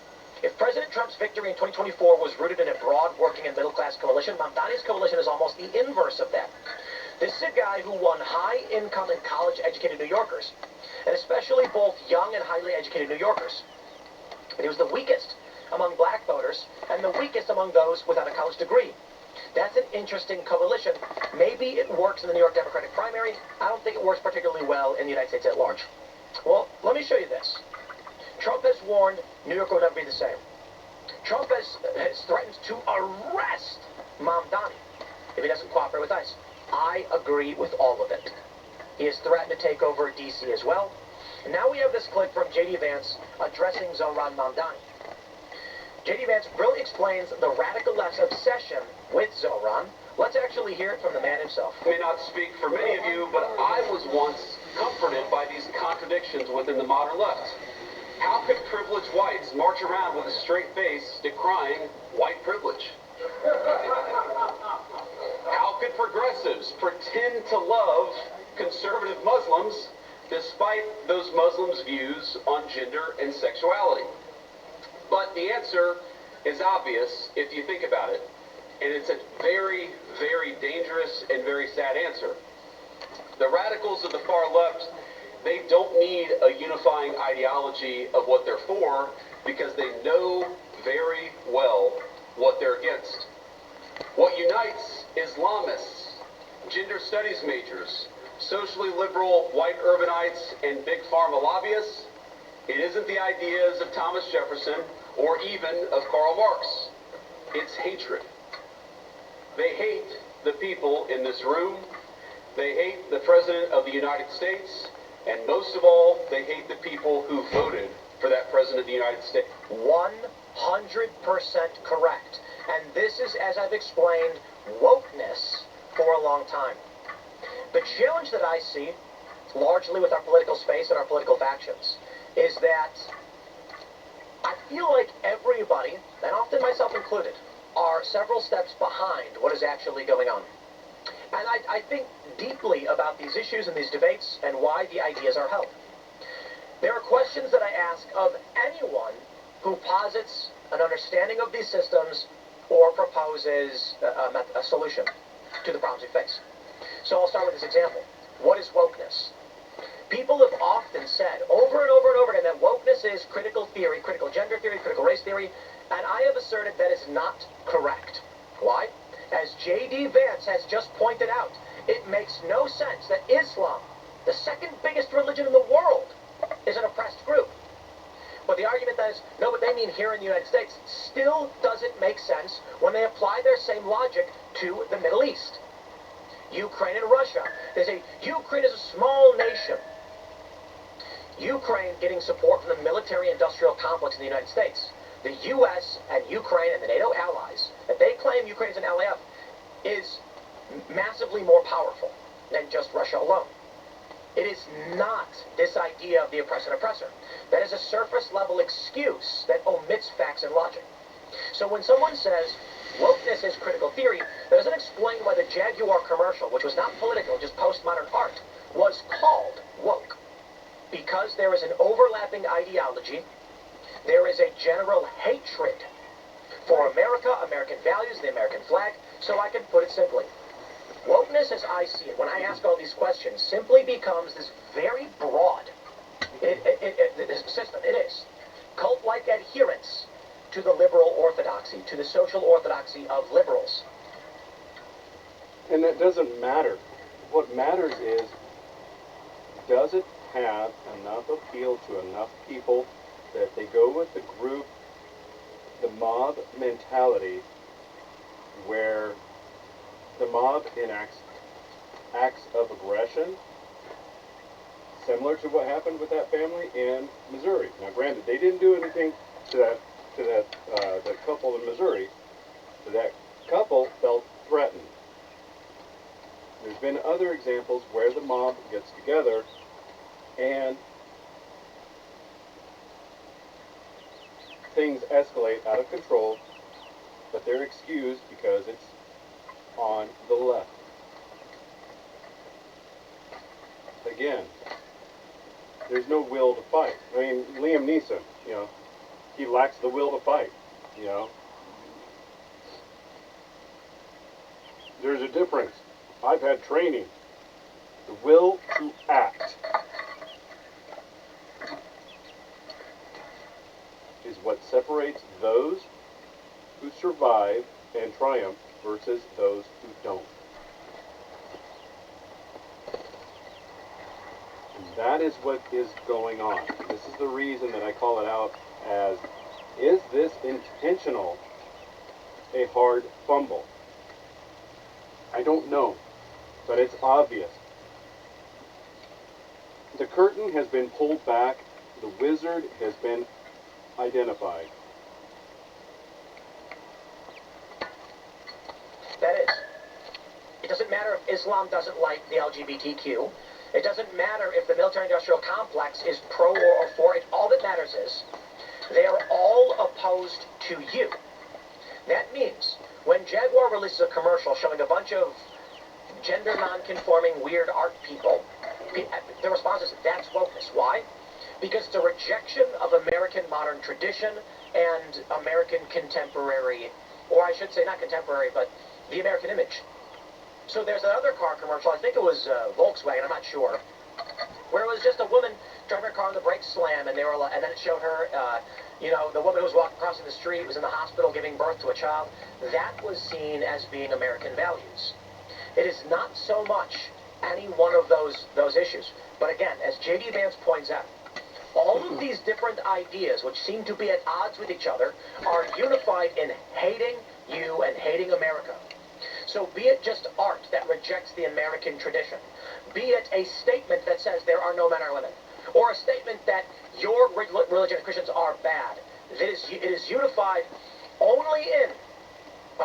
If President Trump's victory in 2024 was rooted in a broad working and middle-class coalition, Mamdani's coalition is almost the inverse of that. This is a guy who won high-income and college-educated New Yorkers, and especially both young and highly educated New Yorkers. And he was the weakest among black voters and the weakest among those without a college degree. That's an interesting coalition. Maybe it works in the New York Democratic primary. I don't think it works particularly well in the United States at large. Well, let me show you this. Trump has warned New York will never be the same. Trump has threatened to arrest Mamdani if he doesn't cooperate with ICE. I agree with all of it. He has threatened to take over D.C. as well. And now we have this clip from J.D. Vance addressing Zohran Mamdani. J.D. Vance really explains the radical left's obsession with Zohran. Let's actually hear it from the man himself. I may not speak for many of you, but I was once comforted by these contradictions within the modern left. How could privileged whites march around with a straight face decrying white privilege? How could progressives pretend to love conservative Muslims despite those Muslims' views on gender and sexuality? But the answer is obvious if you think about it. And it's a very, very dangerous and very sad answer. The radicals of the far left, they don't need a unifying ideology of what they're for because they know very well what they're against. What unites Islamists, gender studies majors, socially liberal white urbanites, and big pharma lobbyists, it isn't the ideas of Thomas Jefferson or even of Karl Marx. It's hatred. They hate the people in this room. They hate the President of the United States. And most of all, they hate the people who voted for that President of the United States. 100% correct. And this is, as I've explained, wokeness for a long time. The challenge that I see, largely with our political space and our political factions, is that I feel like everybody, and often myself included, are several steps behind what is actually going on. And I think deeply about these issues and these debates and why the ideas are held. There are questions that I ask of anyone who posits an understanding of these systems or proposes a solution to the problems we face. So I'll start with this example. What is wokeness? People have often said over and over and over again that wokeness is critical theory, critical gender theory, critical race theory, and I have asserted that is not correct. Why? As J.D. Vance has just pointed out, it makes no sense that Islam, the second biggest religion in the world, is an oppressed group. But the argument that is, no, but they mean here in the United States, still doesn't make sense when they apply their same logic to the Middle East. Ukraine and Russia. They say, Ukraine is a small nation. Ukraine getting support from the military-industrial complex in the United States. The U.S. and Ukraine and the NATO allies, that they claim Ukraine is an ally of, is massively more powerful than just Russia alone. It is not this idea of the oppressor. That is a surface-level excuse that omits facts and logic. So when someone says, wokeness is critical theory, that doesn't explain why the Jaguar commercial, which was not political, just postmodern art, was called woke. Because there is an overlapping ideology, there is a general hatred for America, American values, the American flag, so I can put it simply. Wokeness, as I see it, when I ask all these questions, simply becomes this very broad system. It is cult-like adherence to the liberal orthodoxy, to the social orthodoxy of liberals. And that doesn't matter. What matters is, does it have enough appeal to enough people that they go with the group, the mob mentality, where the mob enacts acts of aggression, similar to what happened with that family in Missouri. Now, granted, they didn't do anything to that couple in Missouri, but that couple felt threatened. There's been other examples where the mob gets together and things escalate out of control, but they're excused because it's on the left. Again, there's no will to fight. I mean, Liam Neeson, he lacks the will to fight, There's a difference I've had training. The will to act is what separates those who survive and triumph versus those who don't. And that is what is going on. This is the reason that I call it out as, is this intentional, a hard fumble? I don't know, but it's obvious. The curtain has been pulled back. The wizard has been identified. That is, it doesn't matter if Islam doesn't like the LGBTQ. It doesn't matter if the military-industrial complex is pro or for it. All that matters is they are all opposed to you. That means when Jaguar releases a commercial showing a bunch of gender non-conforming weird art people, the response is, that's wokeness. Why? Because it's a rejection of American modern tradition and American contemporary, or I should say not contemporary, but the American image. So there's another car commercial, I think it was Volkswagen, I'm not sure, where it was just a woman driving her car and the brakes slam, and and then it showed her, the woman who was walking crossing the street was in the hospital giving birth to a child. That was seen as being American values. It is not so much any one of those issues. But again, as J.D. Vance points out, all of these different ideas, which seem to be at odds with each other, are unified in hating you and hating America. So be it just art that rejects the American tradition, be it a statement that says there are no men or women, or a statement that your religion and Christians are bad, it is unified only in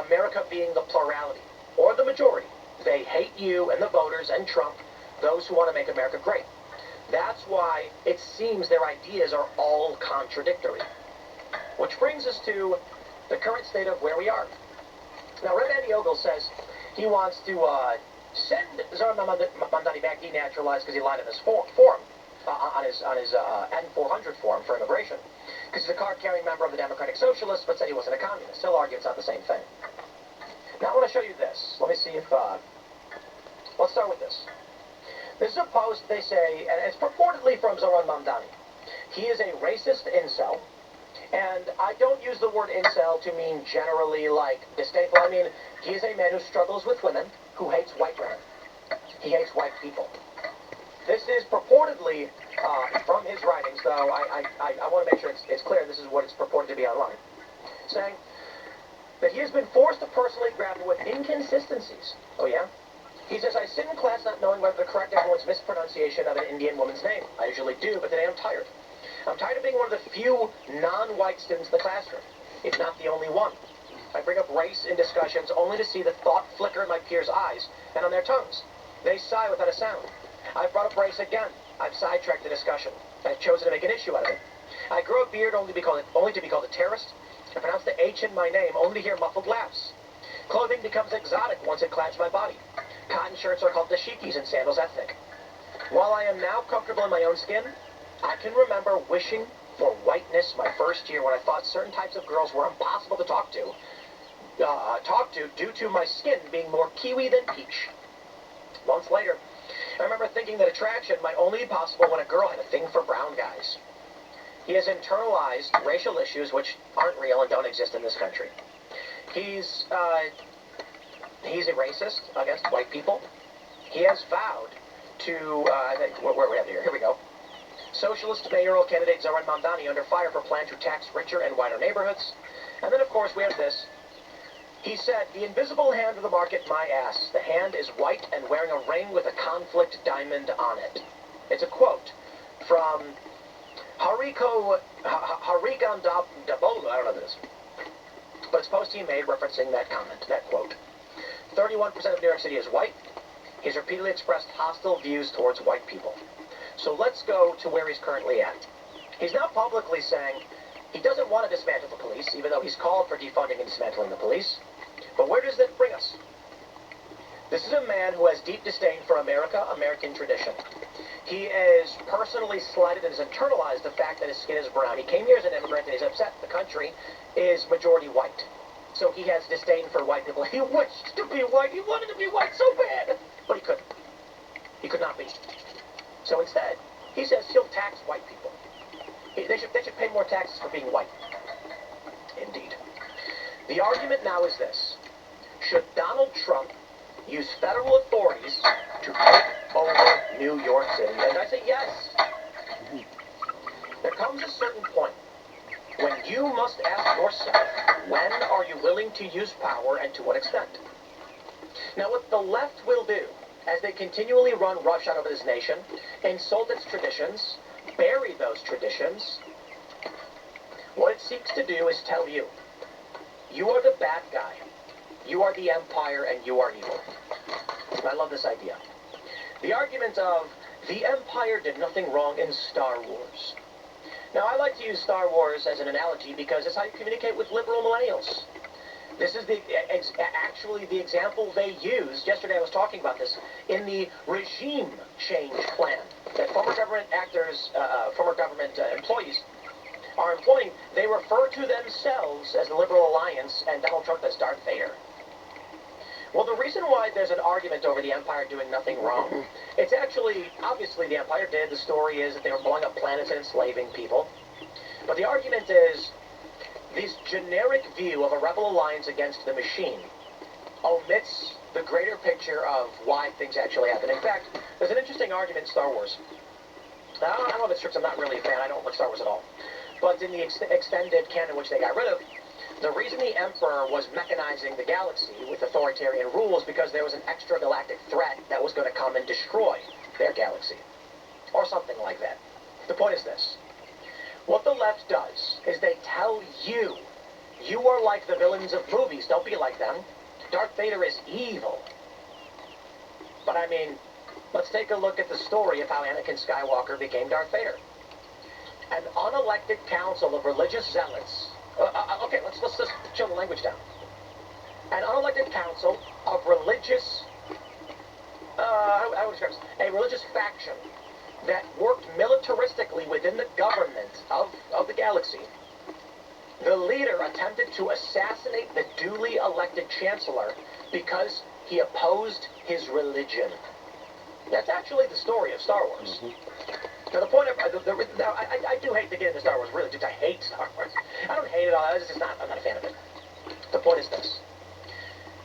America being the plurality, or the majority. They hate you and the voters and Trump, those who want to make America great. That's why it seems their ideas are all contradictory. Which brings us to the current state of where we are. Now, Rev. Andy Ogle says he wants to send Zoran Mamdani back denaturalized because he lied on his form, on his N400 form for immigration, because he's a card-carrying member of the Democratic Socialists, but said he wasn't a communist. He'll argue it's not the same thing. Now, I want to show you this. Let me see if... let's start with this. This is a post, they say, and it's purportedly from Zoran Mamdani. He is a racist incel. And I don't use the word incel to mean generally like disdainful. I mean, he is a man who struggles with women, who hates white women. He hates white people. This is purportedly from his writings, though I want to make sure it's clear this is what it's purported to be online. Saying that he has been forced to personally grapple with inconsistencies. Oh yeah? He says, I sit in class not knowing whether to correct everyone's mispronunciation of an Indian woman's name. I usually do, but today I'm tired. I'm tired of being one of the few non-white students in the classroom, if not the only one. I bring up race in discussions only to see the thought flicker in my peers' eyes and on their tongues. They sigh without a sound. I've brought up race again. I've sidetracked the discussion. I've chosen to make an issue out of it. I grow a beard only to be called a terrorist. I pronounce the H in my name only to hear muffled laughs. Clothing becomes exotic once it clamps my body. Cotton shirts are called dashikis and sandals ethnic. While I am now comfortable in my own skin, I can remember wishing for whiteness my first year when I thought certain types of girls were impossible to talk to due to my skin being more kiwi than peach. Months later, I remember thinking that attraction might only be possible when a girl had a thing for brown guys. He has internalized racial issues which aren't real and don't exist in this country. He's a racist against white people. He has vowed to, where we have here we go. Socialist mayoral candidate Zoran Mamdani under fire for plan to tax richer and whiter neighborhoods. And then, of course, we have this. He said, the invisible hand of the market, my ass. The hand is white and wearing a ring with a conflict diamond on it. It's a quote from Harigan Dabolu, I don't know this. But it's a post he made referencing that comment, that quote. 31% of New York City is white. He's repeatedly expressed hostile views towards white people. So let's go to where he's currently at. He's now publicly saying he doesn't want to dismantle the police, even though he's called for defunding and dismantling the police. But where does that bring us? This is a man who has deep disdain for America, American tradition. He is personally slighted and has internalized the fact that his skin is brown. He came here as an immigrant and he's upset the country is majority white. So he has disdain for white people. He wished to be white. He wanted to be white so bad. But he couldn't. He could not be. So instead, he says he'll tax white people. They should pay more taxes for being white. Indeed. The argument now is this. Should Donald Trump use federal authorities to take over New York City? And I say yes. There comes a certain point when you must ask yourself, when are you willing to use power and to what extent? Now, what the left will do, as they continually run roughshod over this nation, insult its traditions, bury those traditions, what it seeks to do is tell you, you are the bad guy, you are the empire, and you are evil. I love this idea. The argument of, the empire did nothing wrong in Star Wars. Now, I like to use Star Wars as an analogy because it's how you communicate with liberal millennials. This is actually the example they used. Yesterday I was talking about this in the regime change plan that former government actors, former government employees are employing. They refer to themselves as the Liberal Alliance and Donald Trump as Darth Vader. Well, the reason why there's an argument over the Empire doing nothing wrong, it's actually, obviously the Empire did. The story is that they were blowing up planets and enslaving people. But the argument is, this generic view of a rebel alliance against the machine omits the greater picture of why things actually happen. In fact, there's an interesting argument in Star Wars. Now, I don't know if it's true, I'm not really a fan. I don't like Star Wars at all. But in the extended canon, which they got rid of, the reason the Emperor was mechanizing the galaxy with authoritarian rules because there was an extragalactic threat that was going to come and destroy their galaxy. Or something like that. The point is this. What the left does is they tell you, you are like the villains of movies, don't be like them. Darth Vader is evil. But I mean, let's take a look at the story of how Anakin Skywalker became Darth Vader. An unelected council of religious zealots. Okay, let's just chill the language down. An unelected council of religious, how would I describe this? A religious faction that worked militaristically within the government of the galaxy. The leader attempted to assassinate the duly elected chancellor because he opposed his religion. That's actually the story of Star Wars. Now, the point of, now, I do hate to get into Star Wars, really, dude. I hate Star Wars. I don't hate it all, I'm not a fan of it. The point is this.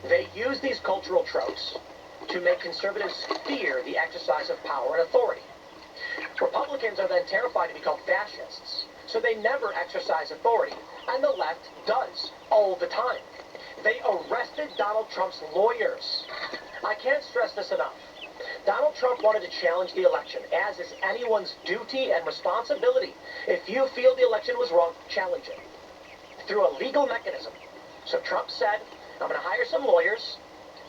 They use these cultural tropes to make conservatives fear the exercise of power and authority. Republicans are then terrified to be called fascists, so they never exercise authority, and the left does, all the time. They arrested Donald Trump's lawyers. I can't stress this enough. Donald Trump wanted to challenge the election, as is anyone's duty and responsibility. If you feel the election was wrong, challenge it through a legal mechanism. So Trump said, I'm going to hire some lawyers.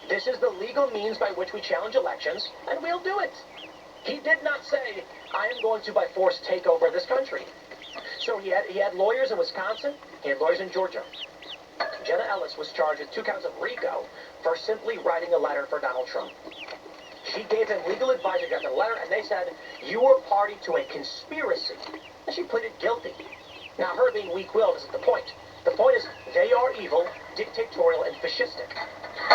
This is the legal means by which we challenge elections, and we'll do it. He did not say, I am going to by force take over this country. So he had lawyers in Wisconsin, he had lawyers in Georgia. Jenna Ellis was charged with 2 counts of RICO for simply writing a letter for Donald Trump. She gave him legal advice against the letter, and they said, you were party to a conspiracy. And she pleaded guilty. Now, her being weak-willed isn't the point. The point is, they are evil, dictatorial, and fascistic.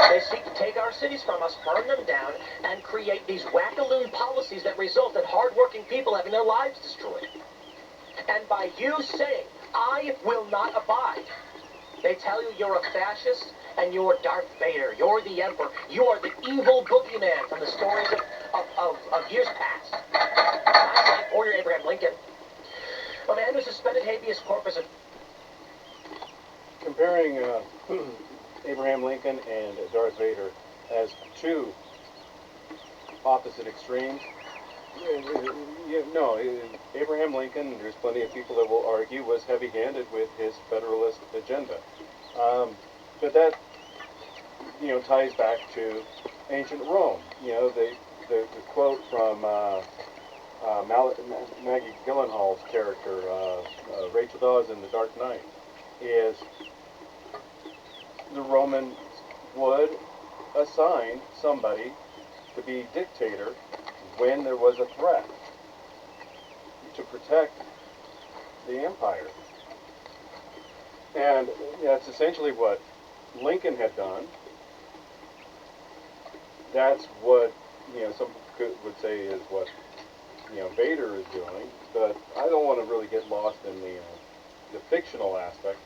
They seek to take our cities from us, burn them down, and create these wackaloon policies that result in hard-working people having their lives destroyed. And by you saying, I will not abide, they tell you you're a fascist, and you're Darth Vader, you're the Emperor, you are the evil boogeyman from the stories of years past. Or you're Abraham Lincoln. A man who suspended habeas corpus. Comparing Abraham Lincoln and Darth Vader as 2 opposite extremes, no, Abraham Lincoln, there's plenty of people that will argue, was heavy-handed with his Federalist agenda. But that, ties back to ancient Rome. The quote from Maggie Gyllenhaal's character, Rachel Dawes in The Dark Knight, is the Romans would assign somebody to be dictator when there was a threat to protect the empire. And that's essentially what Lincoln had done. That's what some would say is what Vader is doing, but I don't want to really get lost in the fictional aspect.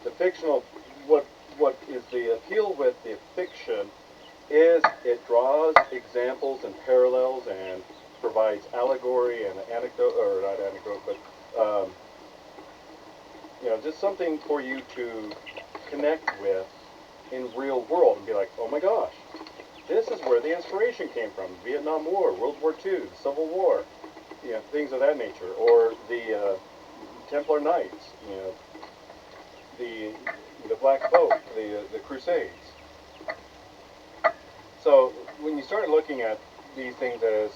The fictional, what is the appeal with the fiction is it draws examples and parallels and provides allegory and anecdote, or not anecdote, but just something for you to connect with in real world and be like, oh my gosh, this is where the inspiration came from. Vietnam War, World War II, the Civil War, things of that nature, or the Templar Knights, the Black Boat, the Crusades. So when you start looking at these things as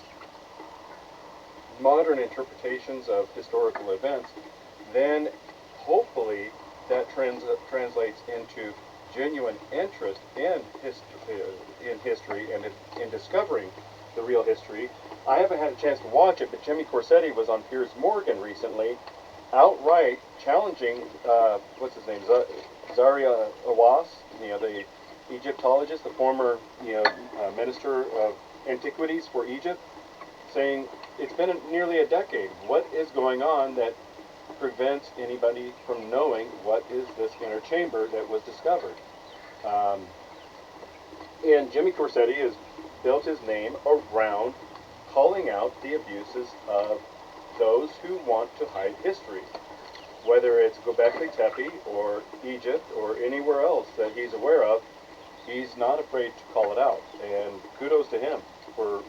modern interpretations of historical events, then hopefully that translates into genuine interest in history and in discovering the real history. I haven't had a chance to watch it, but Jimmy Corsetti was on Piers Morgan recently, outright challenging what's his name, Zaria Awas, the Egyptologist, the former minister of antiquities for Egypt, saying it's been nearly a decade. What is going on that prevents anybody from knowing what is this inner chamber that was discovered? And Jimmy Corsetti has built his name around calling out the abuses of those who want to hide history, whether it's Göbekli Tepe or Egypt or anywhere else that he's aware of. He's not afraid to call it out, and kudos to him for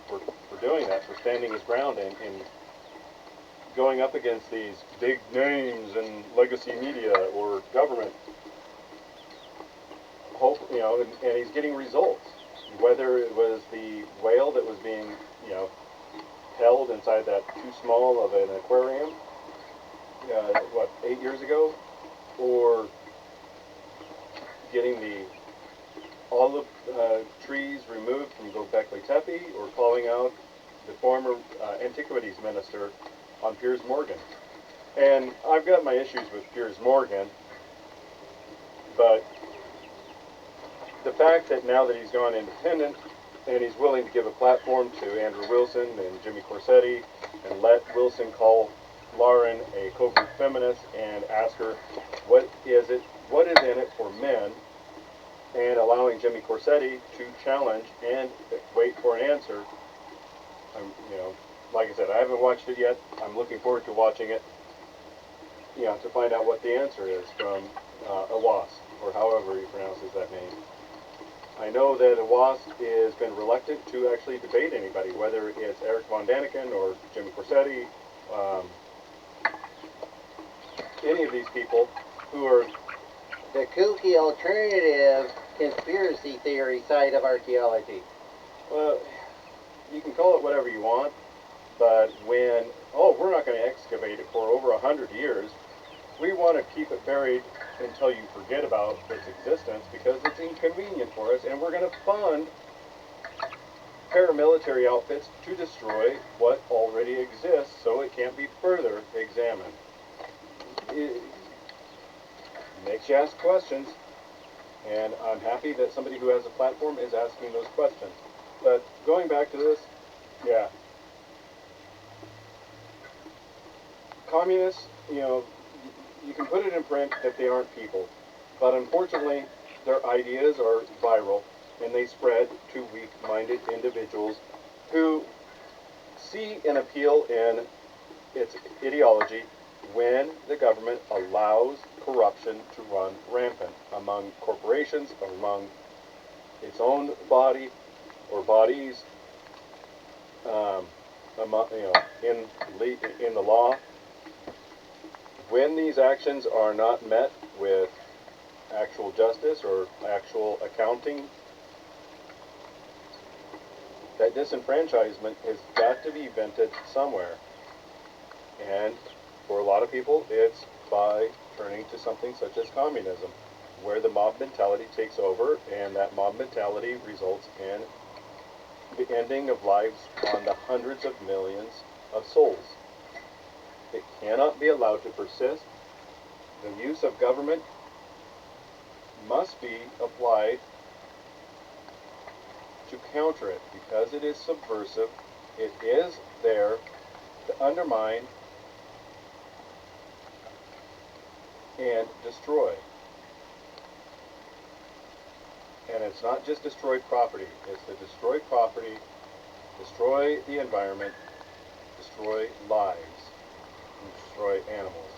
doing that, for standing his ground and going up against these big names in legacy media or government. Hope, and he's getting results. Whether it was the whale that was being, held inside that too small of an aquarium, 8 years ago, or getting the olive trees removed from Göbekli Tepe, or calling out the former antiquities minister on Piers Morgan. And I've got my issues with Piers Morgan, but the fact that now that he's gone independent and he's willing to give a platform to Andrew Wilson and Jimmy Corsetti and let Wilson call Lauren a covert feminist and ask her what is in it for men, and allowing Jimmy Corsetti to challenge and wait for an answer. Like I said, I haven't watched it yet. I'm looking forward to watching it, to find out what the answer is from Awas, or however he pronounces that name. I know that Awas has been reluctant to actually debate anybody, whether it's Eric von Daniken or Jimmy Corsetti, any of these people who are the kooky alternative conspiracy theory side of archaeology. Well, you can call it whatever you want, but when, we're not going to excavate it for over 100 years, we want to keep it buried until you forget about its existence because it's inconvenient for us, and we're going to fund paramilitary outfits to destroy what already exists so it can't be further examined. It makes you ask questions, and I'm happy that somebody who has a platform is asking those questions. But going back to this, communists, you can put it in print that they aren't people, but unfortunately their ideas are viral and they spread to weak-minded individuals who see an appeal in its ideology when the government allows corruption to run rampant among corporations, among its own body or bodies, in the law. When these actions are not met with actual justice or actual accounting, that disenfranchisement has got to be vented somewhere. And for a lot of people, it's by turning to something such as communism, where the mob mentality takes over, and that mob mentality results in the ending of lives on the hundreds of millions of souls. It cannot be allowed to persist. The use of government must be applied to counter it because it is subversive. It is there to undermine and destroy. And it's not just destroy property, it's to destroy property, destroy the environment, destroy lives, and destroy animals.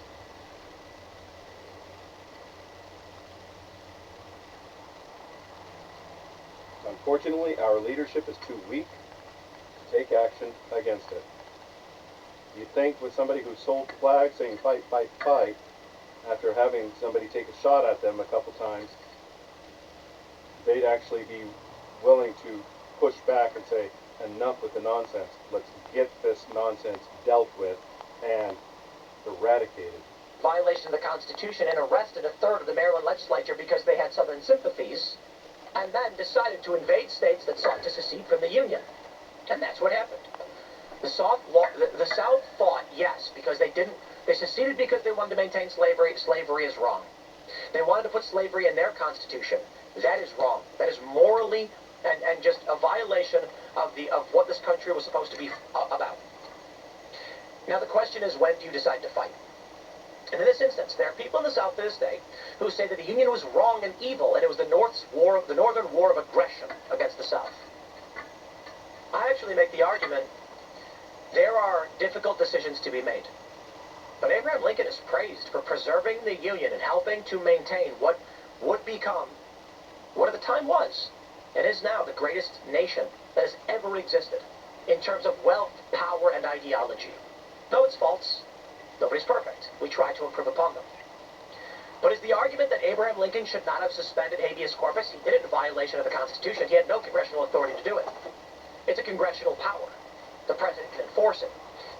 Unfortunately, our leadership is too weak to take action against it. You'd think with somebody who sold flags saying fight, fight, fight, after having somebody take a shot at them a couple times, they'd actually be willing to push back and say, enough with the nonsense. Let's get this nonsense dealt with and eradicated. Violation of the Constitution, and arrested a third of the Maryland legislature because they had Southern sympathies, and then decided to invade states that sought to secede from the Union. And that's what happened. The South fought, yes, because they seceded because they wanted to maintain slavery. Slavery is wrong. They wanted to put slavery in their Constitution. That is wrong. That is morally and just a violation of what this country was supposed to be about. Now the question is, when do you decide to fight? And in this instance, there are people in the South to this day who say that the Union was wrong and evil, and it was the Northern War of aggression against the South. I actually make the argument there are difficult decisions to be made. But Abraham Lincoln is praised for preserving the Union and helping to maintain what would become, what at the time was, and is now the greatest nation that has ever existed in terms of wealth, power, and ideology. Though it's faults, nobody's perfect. We try to improve upon them. But is the argument that Abraham Lincoln should not have suspended habeas corpus? He did it in violation of the Constitution. He had no congressional authority to do it. It's a congressional power. The president can enforce it.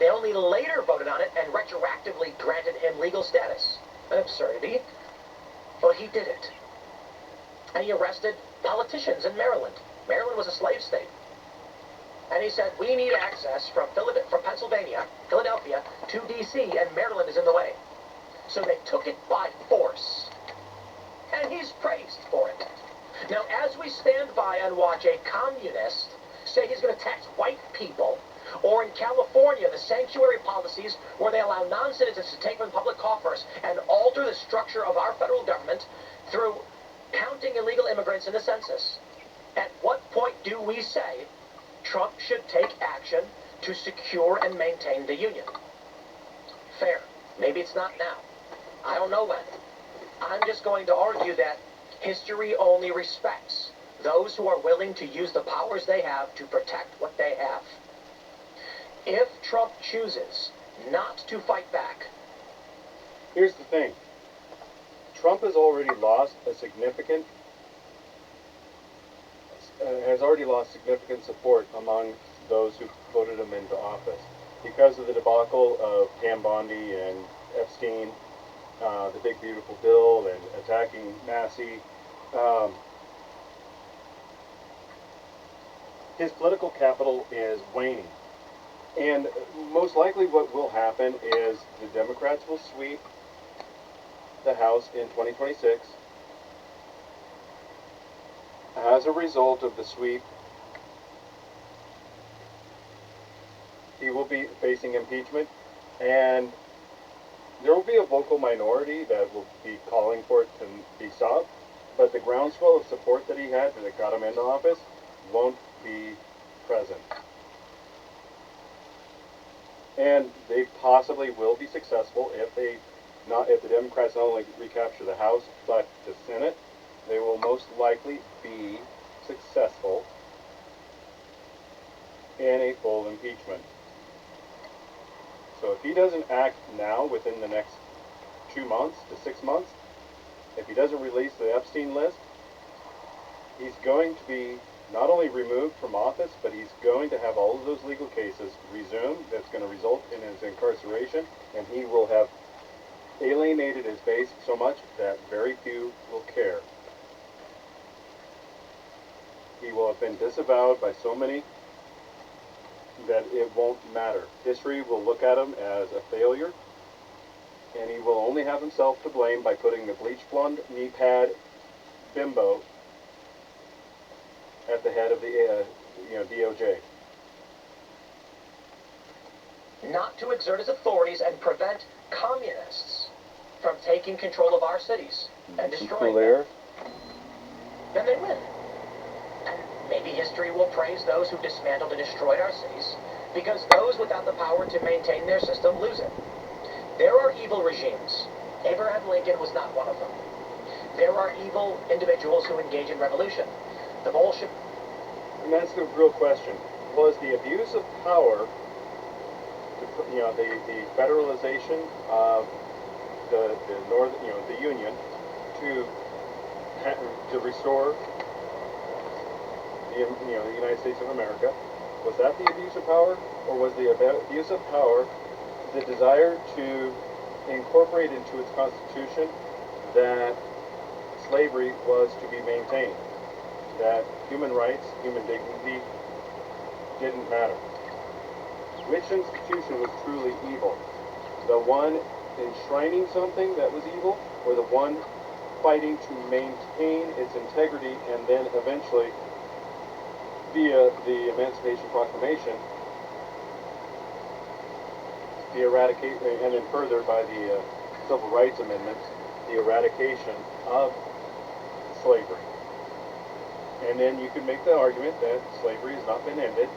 They only later voted on it and retroactively granted him legal status. An absurdity. But he did it. And he arrested politicians in Maryland. Maryland was a slave state. And he said, we need access from Pennsylvania, Philadelphia, to D.C., and Maryland is in the way. So they took it by force. And he's praised for it. Now, as we stand by and watch a communist say he's going to tax white people, or in California, the sanctuary policies where they allow non-citizens to take from public coffers and alter the structure of our federal government through counting illegal immigrants in the census, at what point do we say Trump should take action to secure and maintain the Union? Fair. Maybe it's not now. I don't know when. I'm just going to argue that history only respects those who are willing to use the powers they have to protect what they have. If Trump chooses not to fight back... Here's the thing. Trump has already lost significant support among those who voted him into office because of the debacle of Pam Bondi and Epstein, the big beautiful bill, and attacking Massey. His political capital is waning. And most likely what will happen is the Democrats will sweep the House in 2026. As a result of the sweep, he will be facing impeachment, and there will be a vocal minority that will be calling for it to be stopped, but the groundswell of support that he had that got him into office won't be present. And they possibly will be successful if the Democrats not only recapture the House, but the Senate. They will most likely be successful in a full impeachment. So if he doesn't act now within the next 2 months to 6 months, if he doesn't release the Epstein list, he's going to be not only removed from office, but he's going to have all of those legal cases resumed. That's going to result in his incarceration, and he will have alienated his base so much that very few will care. He will have been disavowed by so many that it won't matter. History will look at him as a failure, and he will only have himself to blame by putting the bleach blonde knee pad bimbo at the head of the DOJ. Not to exert his authorities and prevent communists from taking control of our cities and destroying them. Then they win. And maybe history will praise those who dismantled and destroyed our cities, because those without the power to maintain their system lose it. There are evil regimes. Abraham Lincoln was not one of them. There are evil individuals who engage in revolution. The Bolshevik. And that's the real question. Was the abuse of power, the federalization of the North, the Union, to restore the United States of America, was that the abuse of power, or was the abuse of power the desire to incorporate into its constitution that slavery was to be maintained, that human rights, human dignity didn't matter? Which institution was truly evil? The one enshrining something that was evil, or the one fighting to maintain its integrity and then eventually, via the Emancipation Proclamation, the eradicate, and then further by the Civil Rights Amendments, the eradication of slavery? And then you could make the argument that slavery has not been ended,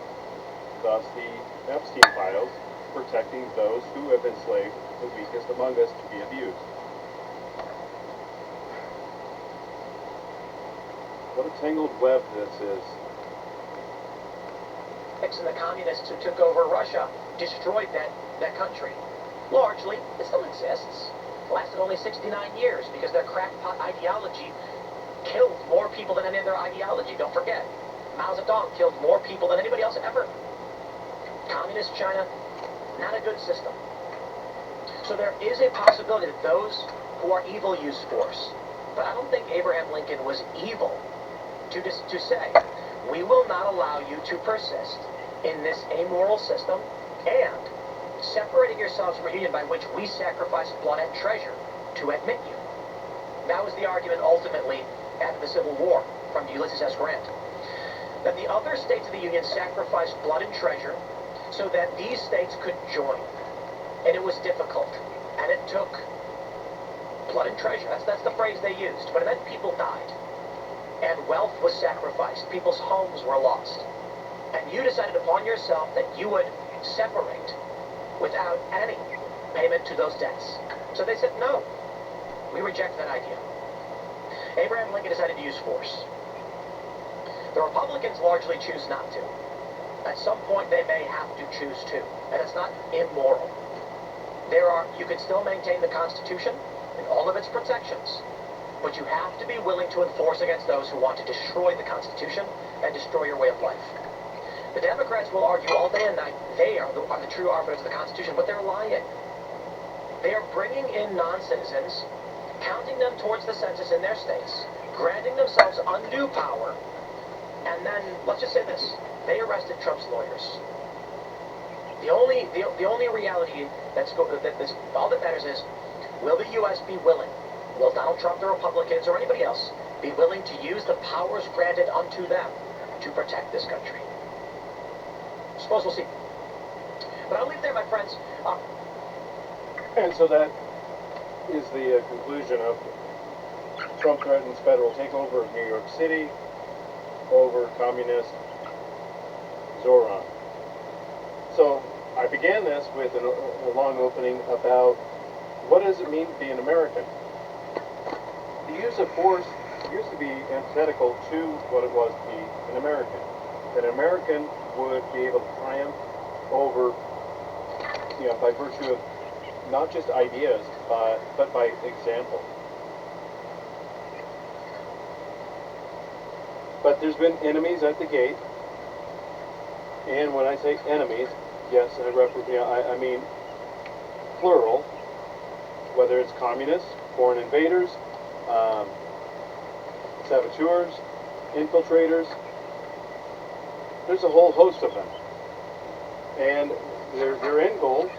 thus the Epstein files protecting those who have enslaved the weakest among us to be abused. What a tangled web this is. And the communists who took over Russia destroyed that country. Largely, it still exists. It lasted only 69 years because their crackpot ideology killed more people than any other ideology. Don't forget, Mao Zedong killed more people than anybody else ever. Communist China, not a good system. So there is a possibility that those who are evil use force. But I don't think Abraham Lincoln was evil to say, we will not allow you to persist in this amoral system and separating yourselves from a union by which we sacrificed blood and treasure to admit you. That was the argument ultimately after the Civil War from Ulysses S. Grant. That the other states of the Union sacrificed blood and treasure so that these states could join. And it was difficult. And it took blood and treasure. That's the phrase they used. But it meant people died. And wealth was sacrificed. People's homes were lost. And you decided upon yourself that you would separate without any payment to those debts. So they said, no, we reject that idea. Abraham Lincoln decided to use force. The Republicans largely choose not to. At some point, they may have to choose to. And it's not immoral. You can still maintain the Constitution and all of its protections, but you have to be willing to enforce against those who want to destroy the Constitution and destroy your way of life. The Democrats will argue all day and night they are the true arbiters of the Constitution, but they're lying. They are bringing in non-citizens, counting them towards the census in their states, granting themselves undue power, and then, let's just say this, they arrested Trump's lawyers. The only reality all that matters is, will the U.S. be willing, will Donald Trump, the Republicans, or anybody else be willing to use the powers granted unto them to protect this country? Suppose we'll see. But I'll leave there, my friends. And so that is the conclusion of Trump threatens federal takeover of New York City over communist Zoran. So I began this with a long opening about what does it mean to be an American. The use of force used to be antithetical to what it was to be an American. That an American would be able to triumph over, by virtue of not just ideas, but by example. But there's been enemies at the gate, and when I say enemies, yes, I mean plural, whether it's communists, foreign invaders, saboteurs, infiltrators. There's a whole host of them. And their end goal,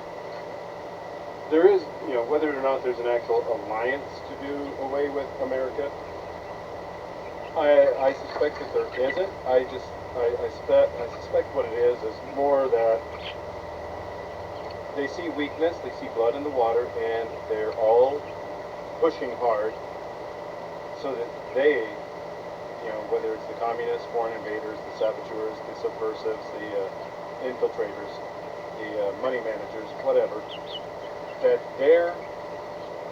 there is, whether or not there's an actual alliance to do away with America, I suspect that there isn't. I suspect what it is more that they see weakness, they see blood in the water, and they're all pushing hard so that they, whether it's the communists, foreign invaders, the saboteurs, the subversives, the infiltrators, the money managers, whatever, that their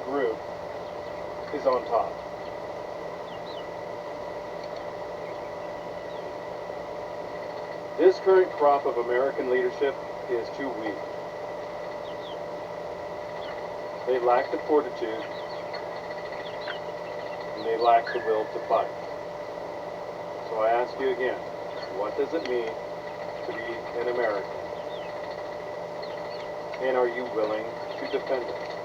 group is on top. This current crop of American leadership is too weak. They lack the fortitude, and they lack the will to fight. So I ask you again, what does it mean to be an American? And are you willing to defend it?